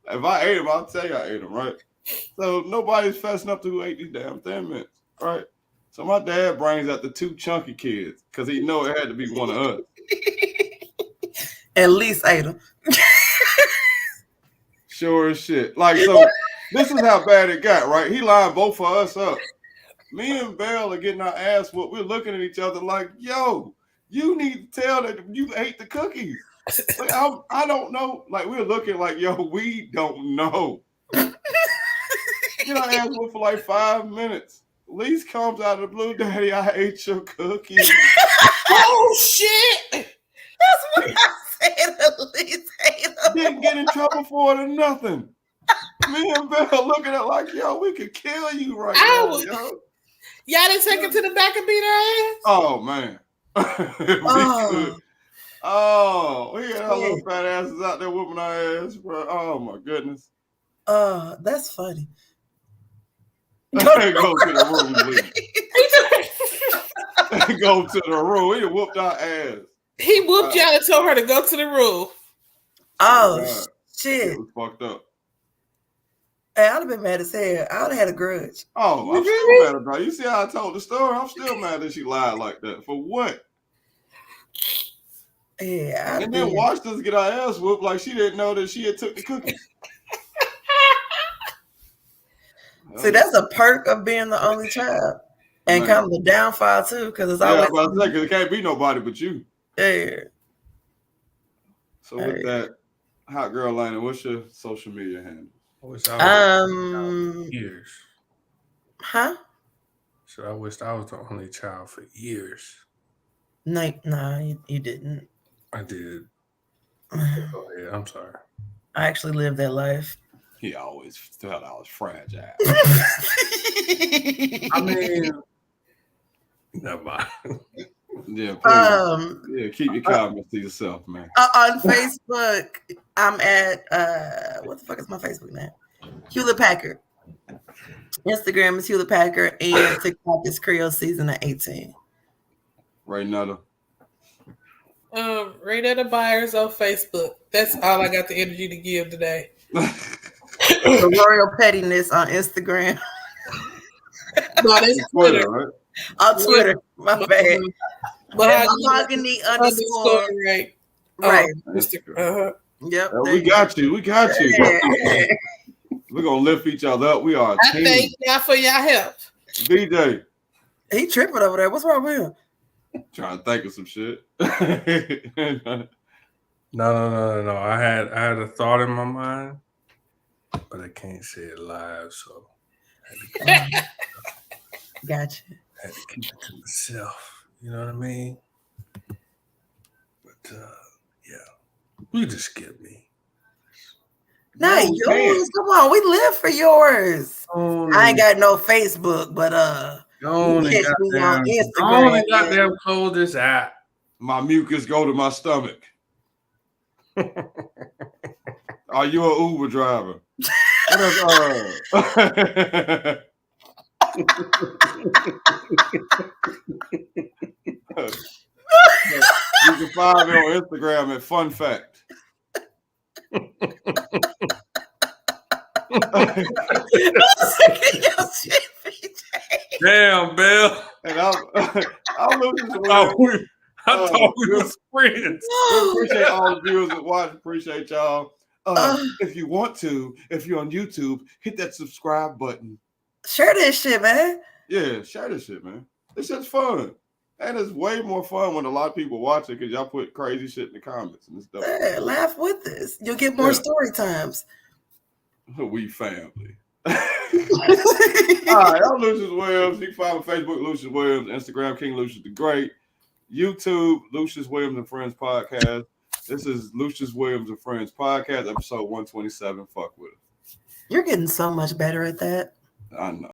if I ate them, I'll tell you I ate them, right? So nobody's fast enough to who ate these damn Thin Mints, right? So my dad brings out the 2 chunky kids because he know it had to be one of us. At least ate them. Sure as shit. Like, so this is how bad it got, right? He lined both of us up. Me and Belle are getting our ass whooped. We're looking at each other like, yo, you need to tell that you ate the cookies. Like, I don't know. Like, we're looking like, yo, we don't know. Get our ass whooped for like 5 minutes. Lise comes out of the blue, Daddy, I ate your cookies. Oh, shit. That's what I said. Lise Didn't get in trouble for it or nothing. Me and Belle looking at it like, yo, we could kill you right now, yo. Y'all didn't take it to the back and beat her ass? Oh, man. We had our little fat asses out there whooping our ass, bro. Oh, my goodness. That's funny. Go to the room, please. Go to the room. He whooped our ass. He whooped y'all and told her to go to the room. Oh, shit. It was fucked up. Hey, I'd have been mad as hell. I would have had a grudge. Oh, I'm still mad about it. You see how I told the story? I'm still mad that she lied like that. For what? Yeah. And then watched us get our ass whooped like she didn't know that she had took the cookies. See, that's a perk of being the only child. And kind of the downfall, too, because it's always... Yeah, because it can't be nobody but you. Yeah. So with that, Hot Girl Lana, what's your social media handle? Years. Huh? So I wished I was the only child for years. No, you didn't. I did. Go ahead. I'm sorry. I actually lived that life. He always felt I was fragile. I mean, never mind. Yeah, please. Keep your comments to yourself, man. On Facebook, I'm at what the fuck is my Facebook name? Hewlett Packard. Instagram is Hewlett Packard, and TikTok is Creole Season of 18. Right now, Raynetta Byers on Facebook. That's all I got the energy to give today. The Royal Pettiness on Instagram. No, that's Twitter. Right? On Twitter, my bad. Mahogany _ right. Instagram. Yep. We got you. We're gonna lift each other up. We are a team. I thank y'all for your help. BJ. He tripping over there. What's wrong with him? Trying to think of some shit. No. I had a thought in my mind, but I can't say it live, so I had to Gotcha. I had to keep it to myself. You know what I mean? But yeah, you just skip me. Not yours. Come on, we live for yours. I ain't got no Facebook, but catch me on Instagram. Goddamn close this app. My mucus go to my stomach. Are you an Uber driver? You can find me on Instagram at Fun Fact. Damn, Bill. And I'm looking for I thought we was friends. We appreciate all the viewers that watch. Appreciate y'all. If you want to, if you're on YouTube, hit that subscribe button. Share this shit, man. Yeah, share this shit, man. This shit's fun. And it's way more fun when a lot of people watch it because y'all put crazy shit in the comments and stuff. Yeah, laugh with us. You'll get more story times. We family. All right, I'm Lucious Williams. You can find me on Facebook, Lucious Williams, Instagram, King Lucious the Great, YouTube, Lucious Williams and Friends Podcast. This is Lucious Williams and Friends Podcast, episode 127. Fuck with it. You're getting so much better at that. I know.